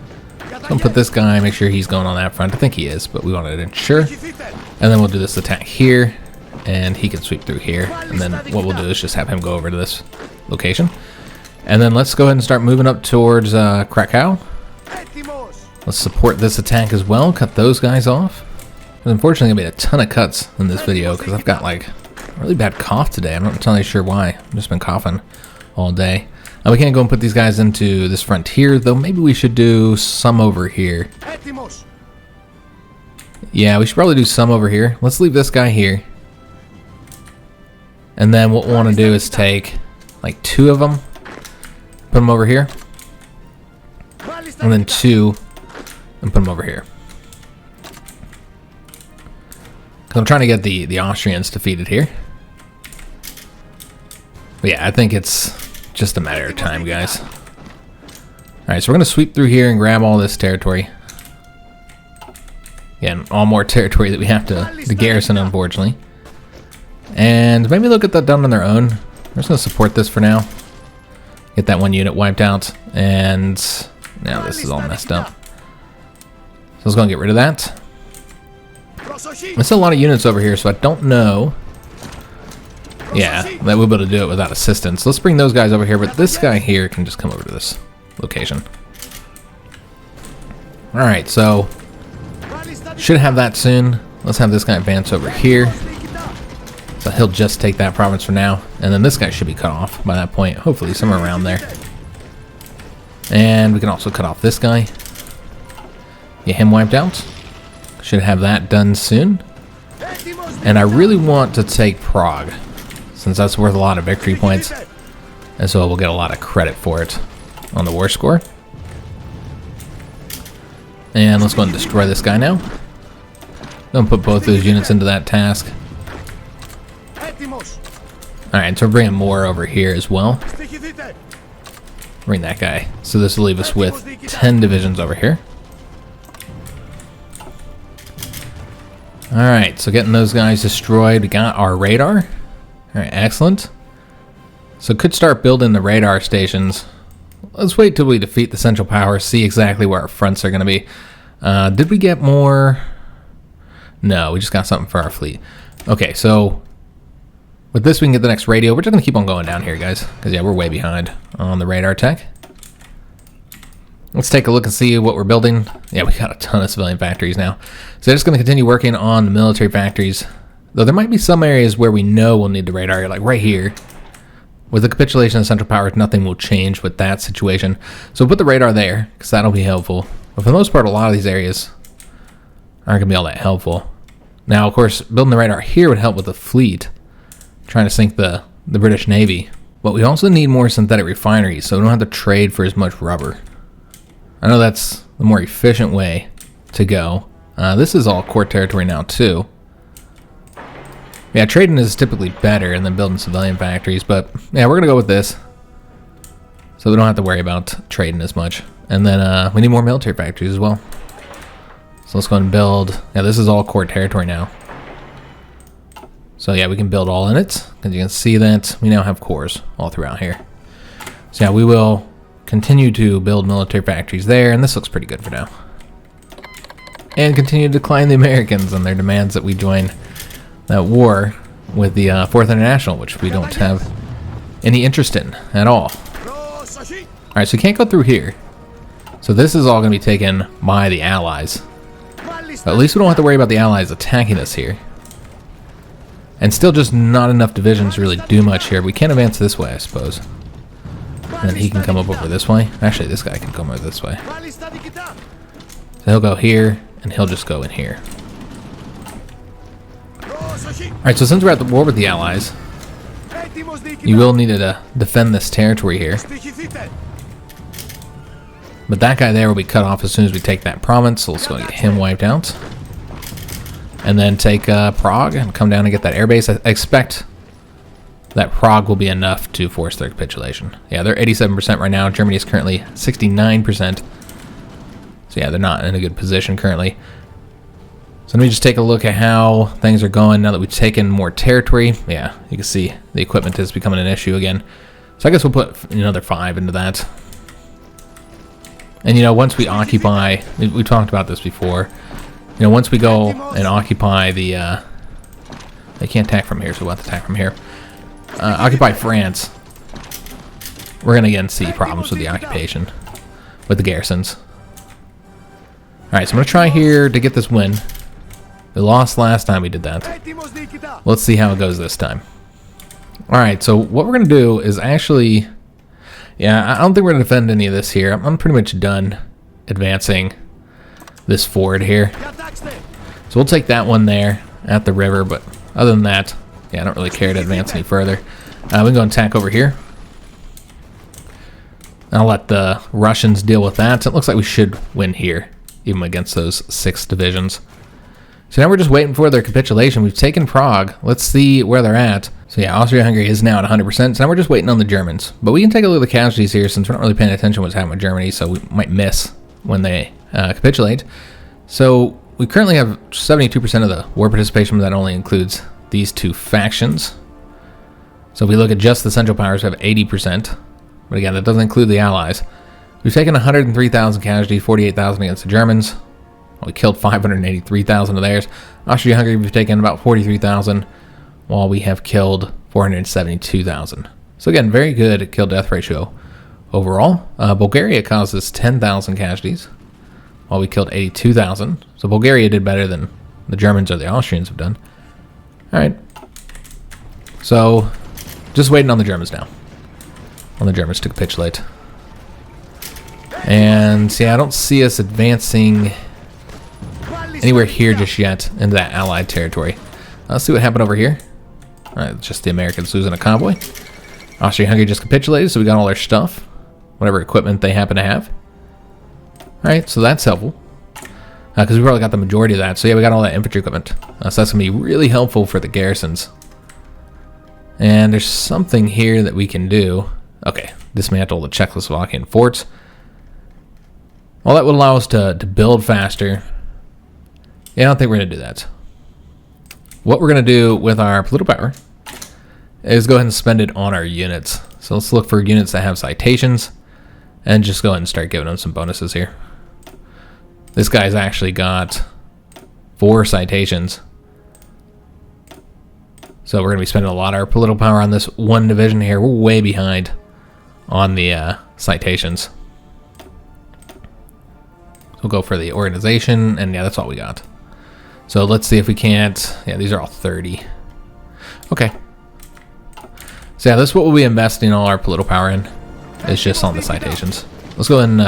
So I'm put this guy, make sure he's going on that front. I think he is, but we want to ensure. And then we'll do this attack here, and he can sweep through here. And then what we'll do is just have him go over to this location. And then let's go ahead and start moving up towards Krakow. Let's support this attack as well, cut those guys off. Unfortunately, I made a ton of cuts in this video because I've got like a really bad cough today. I'm not entirely sure why. I've just been coughing all day. We can't go and put these guys into this frontier, though maybe we should do some over here. Yeah, we should probably do some over here. Let's leave this guy here. And then what we want to do is take like 2 of them, put them over here. And then 2 and put them over here. I'm trying to get the Austrians defeated here. But yeah, I think it's just a matter of time, guys. Alright, so we're going to sweep through here and grab all this territory. Again, all more territory that we have to garrison, unfortunately. And maybe they'll get that done on their own. We're just going to support this for now. Get that one unit wiped out. And now this is all messed up. So let's go and get rid of that. There's a lot of units over here, so I don't know. Yeah, that we'll be able to do it without assistance. Let's bring those guys over here, but this guy here can just come over to this location. Alright, so should have that soon. Let's have this guy advance over here. So he'll just take that province for now. And then this guy should be cut off by that point. Hopefully somewhere around there. And we can also cut off this guy. Get him wiped out. Should have that done soon. And I really want to take Prague, since that's worth a lot of victory points. And so we'll get a lot of credit for it on the war score. And let's go and destroy this guy now. Then put both those units into that task. Alright, so we're bringing more over here as well. Bring that guy. So this will leave us with 10 divisions over here. Alright, so getting those guys destroyed. We got our radar. Alright, excellent. So could start building the radar stations. Let's wait till we defeat the Central Powers, see exactly where our fronts are going to be. Did we get more? No, we just got something for our fleet. Okay, so with this we can get the next radio. We're just going to keep on going down here, guys, because yeah, we're way behind on the radar tech. Let's take a look and see what we're building. Yeah, we got a ton of civilian factories now. So they're just going to continue working on the military factories. Though there might be some areas where we know we'll need the radar, like right here. With the capitulation of Central Powers, nothing will change with that situation. So we'll put the radar there, because that'll be helpful. But for the most part, a lot of these areas aren't going to be all that helpful. Now, of course, building the radar here would help with the fleet, trying to sink the British Navy. But we also need more synthetic refineries, so we don't have to trade for as much rubber. I know that's the more efficient way to go. This is all core territory now, too. Yeah, trading is typically better than building civilian factories, but yeah, we're going to go with this. So we don't have to worry about trading as much. And then we need more military factories as well. So let's go and build. Yeah, this is all core territory now. So yeah, we can build all in it. As you can see that we now have cores all throughout here. So yeah, we will continue to build military factories there, and this looks pretty good for now. And continue to decline the Americans and their demands that we join that war with the 4th International, which we don't have any interest in at all. Alright, so we can't go through here. So this is all going to be taken by the Allies. But at least we don't have to worry about the Allies attacking us here. And still just not enough divisions to really do much here. We can't advance this way, I suppose. And then he can come up over this way. Actually, this guy can come over this way. So he'll go here, and he'll just go in here. Alright, so since we're at the war with the Allies, you will need to defend this territory here. But that guy there will be cut off as soon as we take that province, so let's go get him wiped out. And then take Prague and come down and get that airbase. I expect that Prague will be enough to force their capitulation. Yeah, they're 87% right now. Germany is currently 69%. So yeah, they're not in a good position currently. So let me just take a look at how things are going now that we've taken more territory. Yeah, you can see the equipment is becoming an issue again. So I guess we'll put another 5 into that. And you know, once we occupy, we talked about this before. You know, once we go and occupy the, they can't attack from here, so we'll have to attack from here. Occupy France. We're going to again see problems with the occupation, with the garrisons. Alright, so I'm going to try here to get this win. We lost last time we did that. Let's see how it goes this time. Alright, so what we're going to do is actually... Yeah, I don't think we're going to defend any of this here. I'm pretty much done advancing this forward here. So we'll take that one there at the river, but other than that, yeah, I don't really care to advance any further. We can go and attack over here. I'll let the Russians deal with that. So it looks like we should win here, even against those 6 divisions. So now we're just waiting for their capitulation. We've taken Prague. Let's see where they're at. So yeah, Austria-Hungary is now at 100%. So now we're just waiting on the Germans. But we can take a look at the casualties here since we're not really paying attention to what's happening with Germany. So we might miss when they capitulate. So we currently have 72% of the war participation, but that only includes these 2 factions. So if we look at just the Central Powers, we have 80%. But again, that doesn't include the Allies. We've taken 103,000 casualties, 48,000 against the Germans. We killed 583,000 of theirs. Austria-Hungary, we've taken about 43,000, while we have killed 472,000. So again, very good kill-death ratio overall. Bulgaria caused us 10,000 casualties, while we killed 82,000. So Bulgaria did better than the Germans or the Austrians have done. Alright. So, just waiting on the Germans now. On the Germans to capitulate. And, see, I don't see us advancing anywhere here just yet into that Allied territory. Let's see what happened over here. Alright, just the Americans losing a convoy. Austria-Hungary just capitulated, so we got all their stuff. Whatever equipment they happen to have. Alright, so that's helpful. Because we probably got the majority of that. So yeah, we got all that infantry equipment. So that's going to be really helpful for the garrisons. And there's something here that we can do. Okay, dismantle the Czechoslovakian forts. Well, that would allow us to build faster. Yeah, I don't think we're going to do that. What we're going to do with our political power is go ahead and spend it on our units. So let's look for units that have citations and just go ahead and start giving them some bonuses here. This guy's actually got 4 citations. So we're going to be spending a lot of our political power on this one division here. We're way behind on the citations. We'll go for the organization, and yeah, that's all we got. So let's see if we can't... Yeah, these are all 30. Okay. So yeah, this is what we'll be investing all our political power in. It's just on the citations. Let's go ahead and,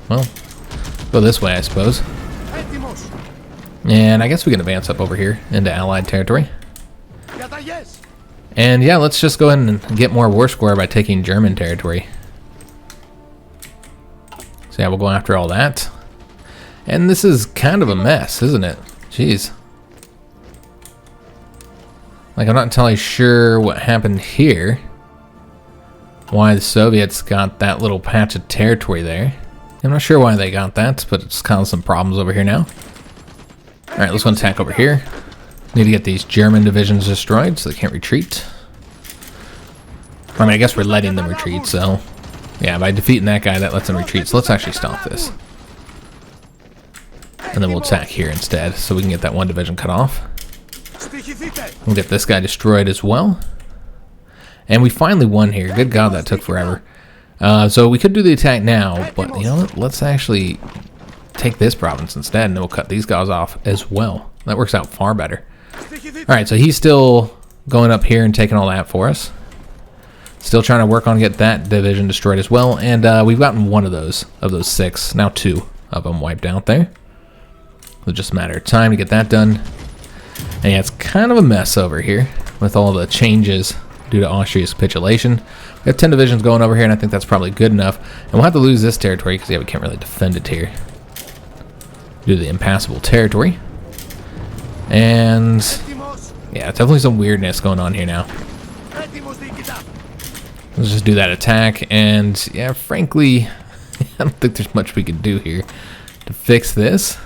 well, go this way, I suppose. And I guess we can advance up over here into Allied territory. And yeah, let's just go ahead and get more war score by taking German territory. So yeah, we'll go after all that. And this is kind of a mess, isn't it? Jeez. Like, I'm not entirely sure what happened here. Why the Soviets got that little patch of territory there. I'm not sure why they got that, but it's causing some problems over here now. Alright, let's go attack over here. Need to get these German divisions destroyed so they can't retreat. I mean, I guess we're letting them retreat, so... Yeah, by defeating that guy, that lets them retreat. So let's actually stop this. And then we'll attack here instead, so we can get that one division cut off. We'll get this guy destroyed as well. And we finally won here. Good God, that took forever. So we could do the attack now, but you know what? Let's actually take this province instead, and then we'll cut these guys off as well. That works out far better. Alright, so he's still going up here and taking all that for us. Still trying to work on get that division destroyed as well, and we've gotten one of those 6. Now 2 of them wiped out there. It's just a matter of time to get that done. And yeah, it's kind of a mess over here with all the changes due to Austria's capitulation. We have 10 divisions going over here, and I think that's probably good enough. And we'll have to lose this territory because, yeah, we can't really defend it here due to the impassable territory. And yeah, definitely some weirdness going on here now. Let's just do that attack, and yeah, frankly, I don't think there's much we can do here to fix this.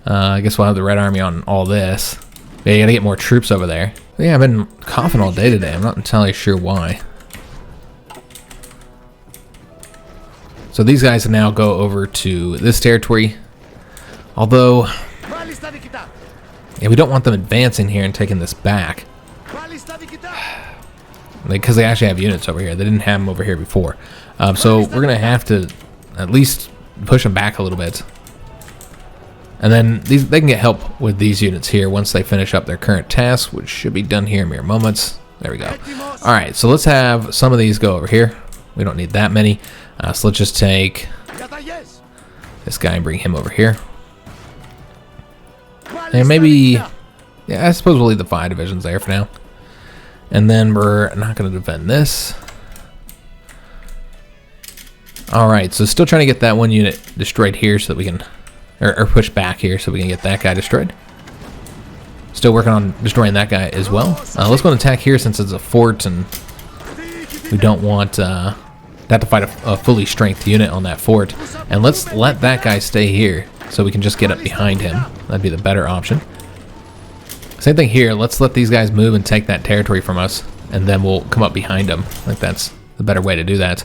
I guess we'll have the Red Army on all this. Yeah, you gotta get more troops over there. But yeah, I've been coughing all day today. I'm not entirely sure why. So these guys now go over to this territory. Although, yeah, we don't want them advancing here and taking this back. Because they actually have units over here. They didn't have them over here before. So we're going to have to at least push them back a little bit. And then they can get help with these units here once they finish up their current task, which should be done here in mere moments. There we go. Alright, so let's have some of these go over here. We don't need that many. So let's just take this guy and bring him over here. And maybe, yeah, I suppose we'll leave the 5 divisions there for now. And then we're not going to defend this. Alright, so still trying to get that one unit destroyed here so that we can... Or push back here so we can get that guy destroyed. Still working on destroying that guy as well. Let's go and attack here since it's a fort and we don't want that to fight a fully strength unit on that fort. And let's let that guy stay here so we can just get up behind him. That'd be the better option. Same thing here. Let's let these guys move and take that territory from us, and then we'll come up behind them. I think that's the better way to do that.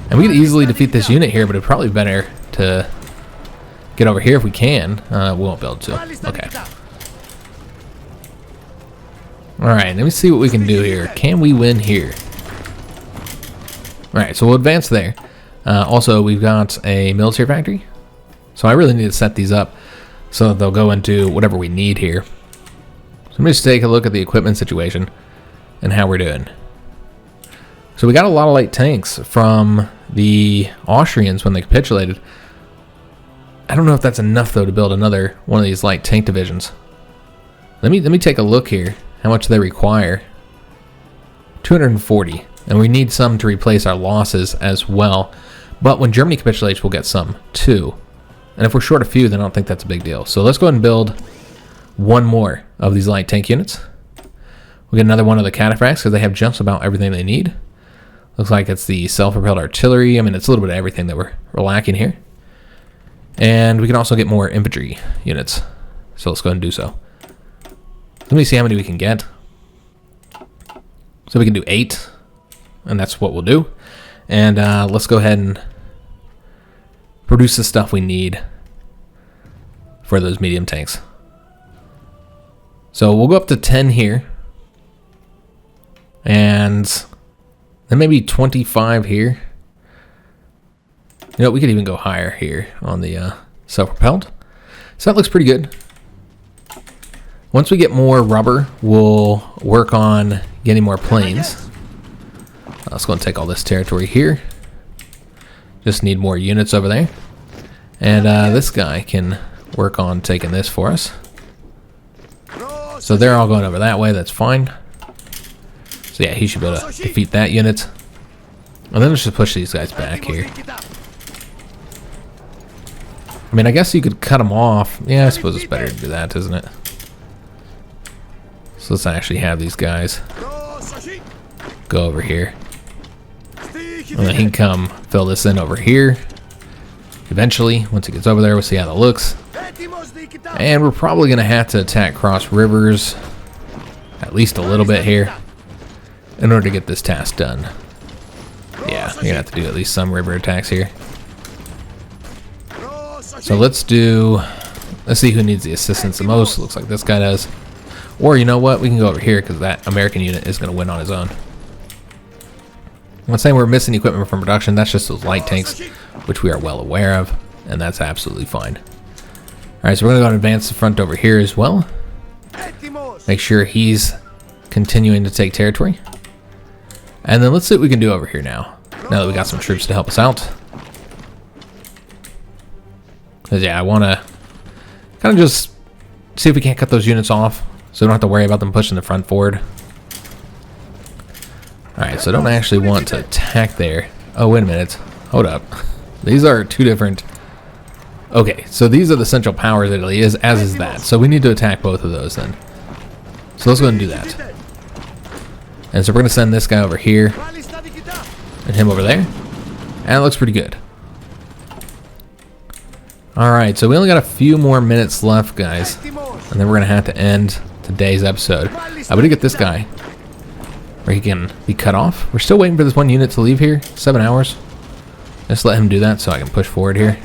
And we could easily defeat this unit here, but it'd probably be better to get over here if we can. We won't be able to. Okay. Alright, let me see what we can do here. Can we win here? Alright, so we'll advance there. Also, we've got a military factory. So I really need to set these up so that they'll go into whatever we need here. So let me just take a look at the equipment situation and how we're doing. So we got a lot of light tanks from the Austrians when they capitulated. I don't know if that's enough though to build another one of these light tank divisions. Let me take a look here. How much they require? 240, and we need some to replace our losses as well. But when Germany capitulates, we'll get some too. And if we're short a few, then I don't think that's a big deal. So let's go ahead and build one more of these light tank units. We'll get another one of the cataphracts because they have just about everything they need. Looks like it's the self-propelled artillery. I mean, it's a little bit of everything that we're lacking here. And we can also get more infantry units. So let's go ahead and do so. Let me see how many we can get. So we can do 8. And that's what we'll do. And let's go ahead and produce the stuff we need for those medium tanks. So we'll go up to 10 here. And then maybe 25 here. You know, we could even go higher here on the self-propelled. So that looks pretty good. Once we get more rubber, we'll work on getting more planes. Let's go and take all this territory here. Just need more units over there. And this guy can work on taking this for us. So they're all going over that way, that's fine. So yeah, he should be able to defeat that unit. And then let's just push these guys back here. I mean, I guess you could cut them off. Yeah, I suppose it's better to do that, isn't it? So let's actually have these guys go over here. And then he can come fill this in over here. Eventually, once it gets over there, we'll see how that looks. And we're probably going to have to attack cross rivers at least a little bit here in order to get this task done. Yeah, you're going to have to do at least some river attacks here. So let's see who needs the assistance the most. Looks like this guy does. Or you know what, we can go over here because that American unit is going to win on his own. I'm not saying we're missing equipment from production, that's just those light tanks, which we are well aware of, and that's absolutely fine. Alright, so we're going to go and advance the front over here as well. Make sure he's continuing to take territory. And then let's see what we can do over here now that we got some troops to help us out. Because yeah, I want to kind of just see if we can't cut those units off, so we don't have to worry about them pushing the front forward. Alright, so I don't actually want to attack there. Oh, wait a minute. Hold up. These are two different... Okay, so these are the Central Powers Italy, as is that. So we need to attack both of those then. So let's go ahead and do that. And so we're going to send this guy over here. And him over there. And it looks pretty good. Alright, so we only got a few more minutes left, guys. And then we're going to have to end today's episode. I would get this guy where he can be cut off. We're still waiting for this one unit to leave here. 7 hours. Just let him do that so I can push forward here.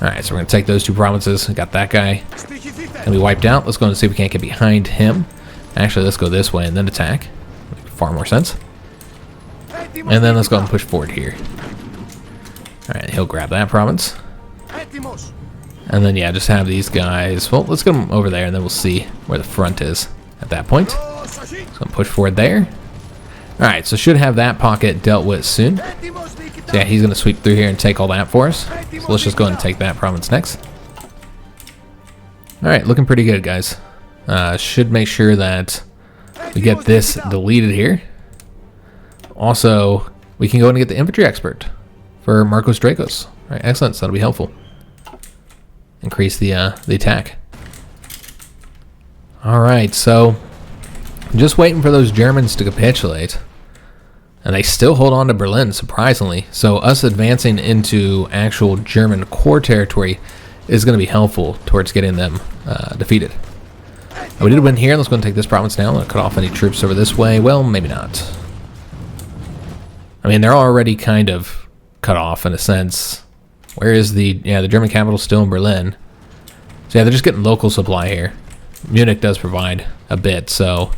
Alright, so we're going to take those two provinces. We got that guy. And we wiped out. Let's go and see if we can't get behind him. Actually, let's go this way and then attack. Makes far more sense. And then let's go and push forward here. Alright, he'll grab that province. And then, yeah, just have these guys... Well, let's get them over there and then we'll see where the front is at that point. So I'm push forward there. Alright, so should have that pocket dealt with soon. So yeah, he's going to sweep through here and take all that for us. So let's just go ahead and take that province next. Alright, looking pretty good, guys. Should make sure that we get this deleted here. Also, we can go and get the infantry expert for Marcos Dracos. Alright, excellent. So that'll be helpful. Increase the attack. Alright, so I'm just waiting for those Germans to capitulate. And they still hold on to Berlin, surprisingly. So us advancing into actual German core territory is going to be helpful towards getting them defeated. We did win here. Let's go and take this province now. I'm going to cut off any troops over this way. Well, maybe not. I mean, they're already kind of cut off in a sense. Where is the German capital? Still in Berlin. So yeah, they're just getting local supply here. Munich does provide a bit, so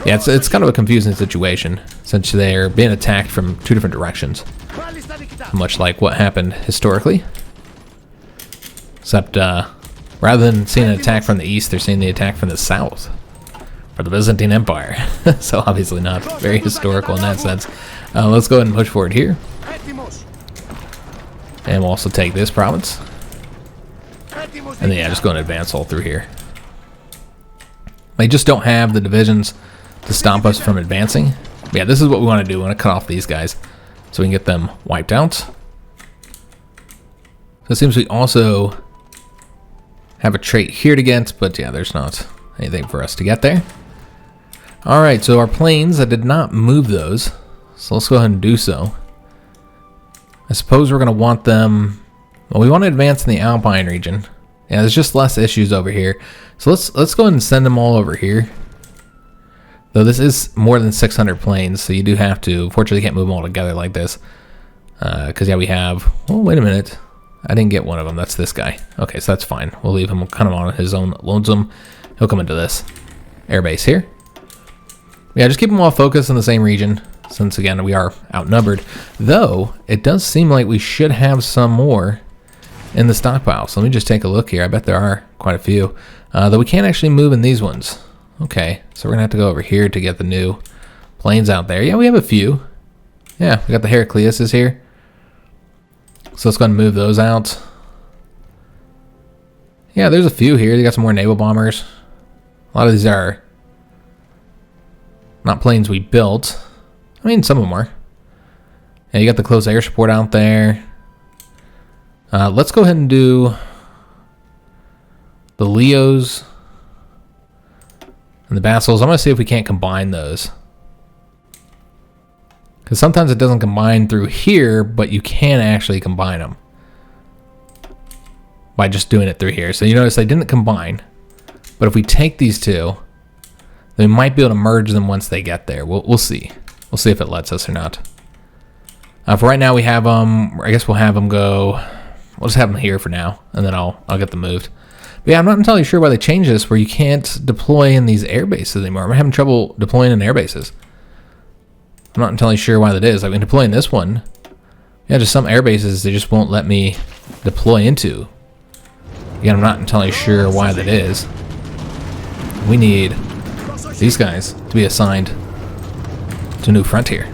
yeah, it's kind of a confusing situation since they're being attacked from two different directions, much like what happened historically. Except rather than seeing an attack from the east, they're seeing the attack from the south for the Byzantine Empire. So obviously not very historical in that sense. Let's go ahead and push forward here. And we'll also take this province. And then yeah, just go and advance all through here. They just don't have the divisions to stop us from advancing. But yeah, this is what we want to do. We want to cut off these guys so we can get them wiped out. So it seems we also have a trait here to get, but yeah, there's not anything for us to get there. Alright, so our planes, I did not move those. So let's go ahead and do so. I suppose we're going to want them... Well, we want to advance in the Alpine region. Yeah, there's just less issues over here. So let's go ahead and send them all over here. Though this is more than 600 planes, so you do have to... Fortunately, you can't move them all together like this. Because, yeah, we have... Oh, wait a minute. I didn't get one of them. That's this guy. Okay, so that's fine. We'll leave him kind of on his own lonesome. He'll come into this airbase here. Yeah, just keep them all focused in the same region. since again we are outnumbered. Though it does seem like we should have some more in the stockpile. So let me just take a look here. I bet there are quite a few. Though we can't actually move in these ones. Okay, so we're gonna have to go over here to get the new planes out there. Yeah, we have a few. Yeah, we got the Heracleuses here. So let's go ahead and move those out. Yeah, there's a few here. They got some more naval bombers. A lot of these are not planes we built. I mean, some of them are. Yeah, you got the close air support out there. Let's go ahead and do the Leos and the Bassels. I'm going to see if we can't combine those. Because sometimes it doesn't combine through here, but you can actually combine them by just doing it through here. So you notice they didn't combine. But if we take these two, they might be able to merge them once they get there. We'll see. We'll see if it lets us or not. For right now, we have them. I guess we'll have them go. We'll just have them here for now, and then I'll get them moved. But yeah, I'm not entirely sure why they changed this, where you can't deploy in these air bases anymore. I'm having trouble deploying in air bases. I'm not entirely sure why that is. I've been deploying this one. Yeah, just some air bases they just won't let me deploy into. Again, I'm not entirely sure why that is. We need these guys to be assigned to a new frontier,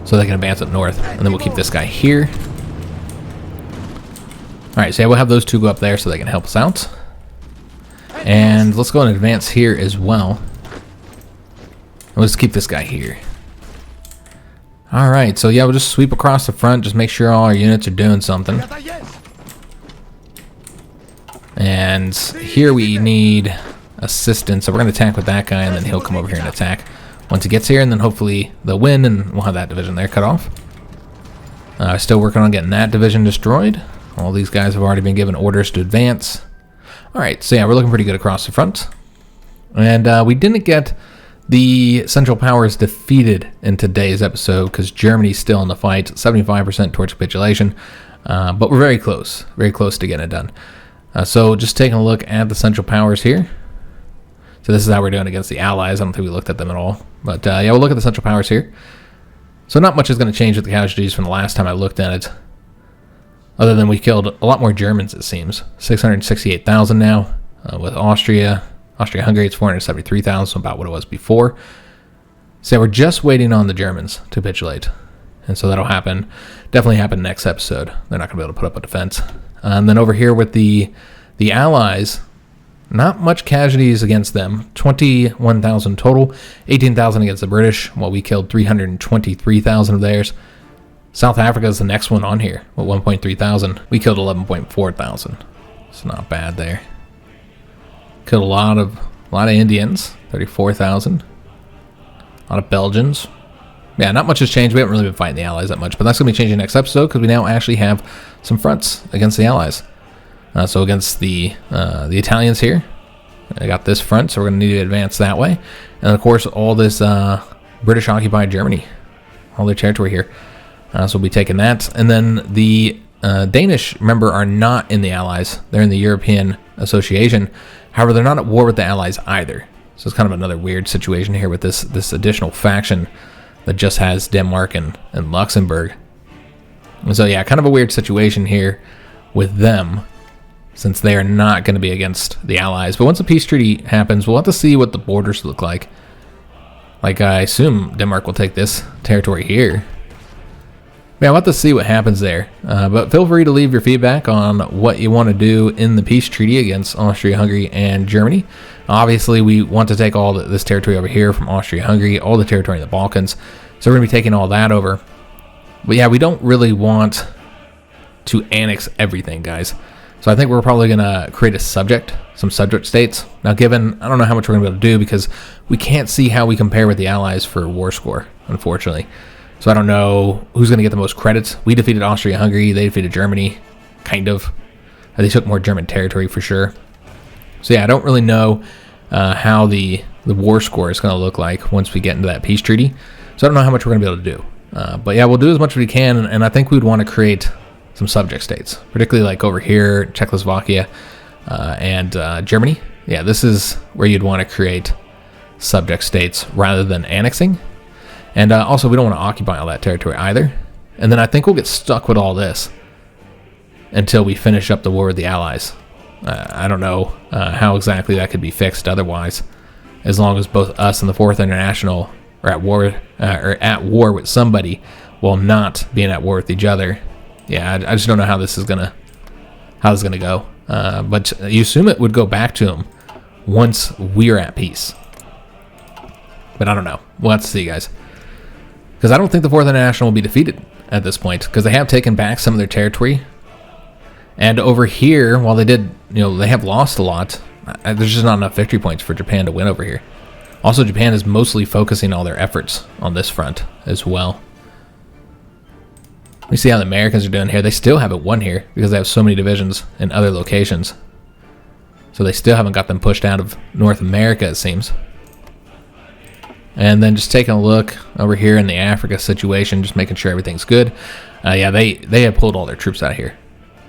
so they can advance up north, and then we'll keep this guy here. Alright, so yeah, we'll have those two go up there so they can help us out. And let's go and advance here as well. And let's keep this guy here. Alright, so yeah, we'll just sweep across the front, just make sure all our units are doing something. And here we need assistance, so we're going to attack with that guy, and then he'll come over here and attack once he gets here, and then hopefully they'll win, and we'll have that division there cut off. Still working on getting that division destroyed. All these guys have already been given orders to advance. Alright, so yeah, we're looking pretty good across the front. And we didn't get the Central Powers defeated in today's episode because Germany's still in the fight, 75% towards capitulation. But we're very close to getting it done. So just taking a look at the Central Powers here. So this is how we're doing against the Allies. I don't think we looked at them at all. But yeah, we'll look at the Central Powers here. So not much is going to change with the casualties from the last time I looked at it. Other than we killed a lot more Germans, it seems. 668,000 now. With Austria-Hungary, it's 473,000, so about what it was before. So we're just waiting on the Germans to capitulate. And so that'll happen. Definitely happen next episode. They're not going to be able to put up a defense. And then over here with the Allies, not much casualties against them. 21,000 total. 18,000 against the British, while we killed 323,000 of theirs. South Africa is the next one on here with 1.3 thousand. We killed 11.4 thousand. It's not bad there. Killed a lot of Indians, 34,000. A lot of Belgians. Yeah, not much has changed. We haven't really been fighting the Allies that much, but that's going to be changing next episode because we now actually have some fronts against the Allies. So against the Italians here, I got this front, so we're going to need to advance that way. And of course, all this British occupied Germany, all their territory here. So we'll be taking that. And then the Danish, remember, are not in the Allies. They're in the European Association. However, they're not at war with the Allies either. So it's kind of another weird situation here with this additional faction that just has Denmark and Luxembourg. And so yeah, kind of a weird situation here with them, since they are not going to be against the Allies. But once the peace treaty happens, we'll have to see what the borders look like. Like, I assume Denmark will take this territory here. Yeah, we'll have to see what happens there. But feel free to leave your feedback on what you want to do in the peace treaty against Austria-Hungary and Germany. Obviously, we want to take all this territory over here from Austria-Hungary, all the territory in the Balkans. So we're going to be taking all that over. But yeah, we don't really want to annex everything, guys. So I think we're probably going to create some subject states. Now, given, I don't know how much we're going to be able to do because we can't see how we compare with the Allies for war score, unfortunately. So I don't know who's going to get the most credits. We defeated Austria-Hungary. They defeated Germany, kind of. They took more German territory for sure. So yeah, I don't really know how the war score is going to look like once we get into that peace treaty. So I don't know how much we're going to be able to do. But yeah, we'll do as much as we can. And I think we'd want to create some subject states, particularly like over here, Czechoslovakia and Germany. Yeah, this is where you'd want to create subject states rather than annexing. And also, we don't want to occupy all that territory either. And then I think we'll get stuck with all this until we finish up the war with the Allies. I don't know how exactly that could be fixed otherwise, as long as both us and the Fourth International are at war with somebody while not being at war with each other. Yeah, I just don't know how this is gonna go. But you assume it would go back to them once we're at peace. But I don't know. We'll have to see, guys. Because I don't think the Fourth International will be defeated at this point, because they have taken back some of their territory. And over here, while they did, they have lost a lot, there's just not enough victory points for Japan to win over here. Also, Japan is mostly focusing all their efforts on this front as well. We see how the Americans are doing here. They still haven't won here because they have so many divisions in other locations. So they still haven't got them pushed out of North America, it seems. And then just taking a look over here in the Africa situation, just making sure everything's good. Yeah, they have pulled all their troops out of here.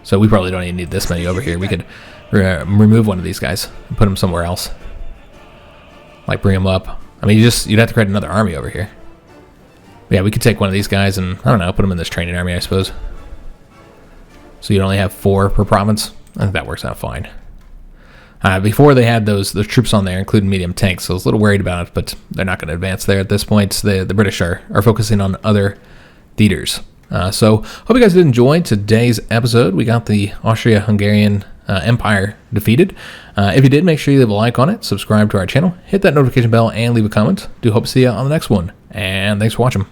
So we probably don't even need this many over here. We could remove one of these guys and put them somewhere else. Like bring them up. I mean, you'd have to create another army over here. Yeah, we could take one of these guys and, I don't know, put them in this training army, I suppose. So you'd only have 4 per province. I think that works out fine. Before they had those troops on there, including medium tanks, so I was a little worried about it, but they're not going to advance there at this point. The British are focusing on other theaters. So hope you guys did enjoy today's episode. We got the Austria-Hungarian Empire defeated. If you did, make sure you leave a like on it, subscribe to our channel, hit that notification bell, and leave a comment. Do hope to see you on the next one. And thanks for watching.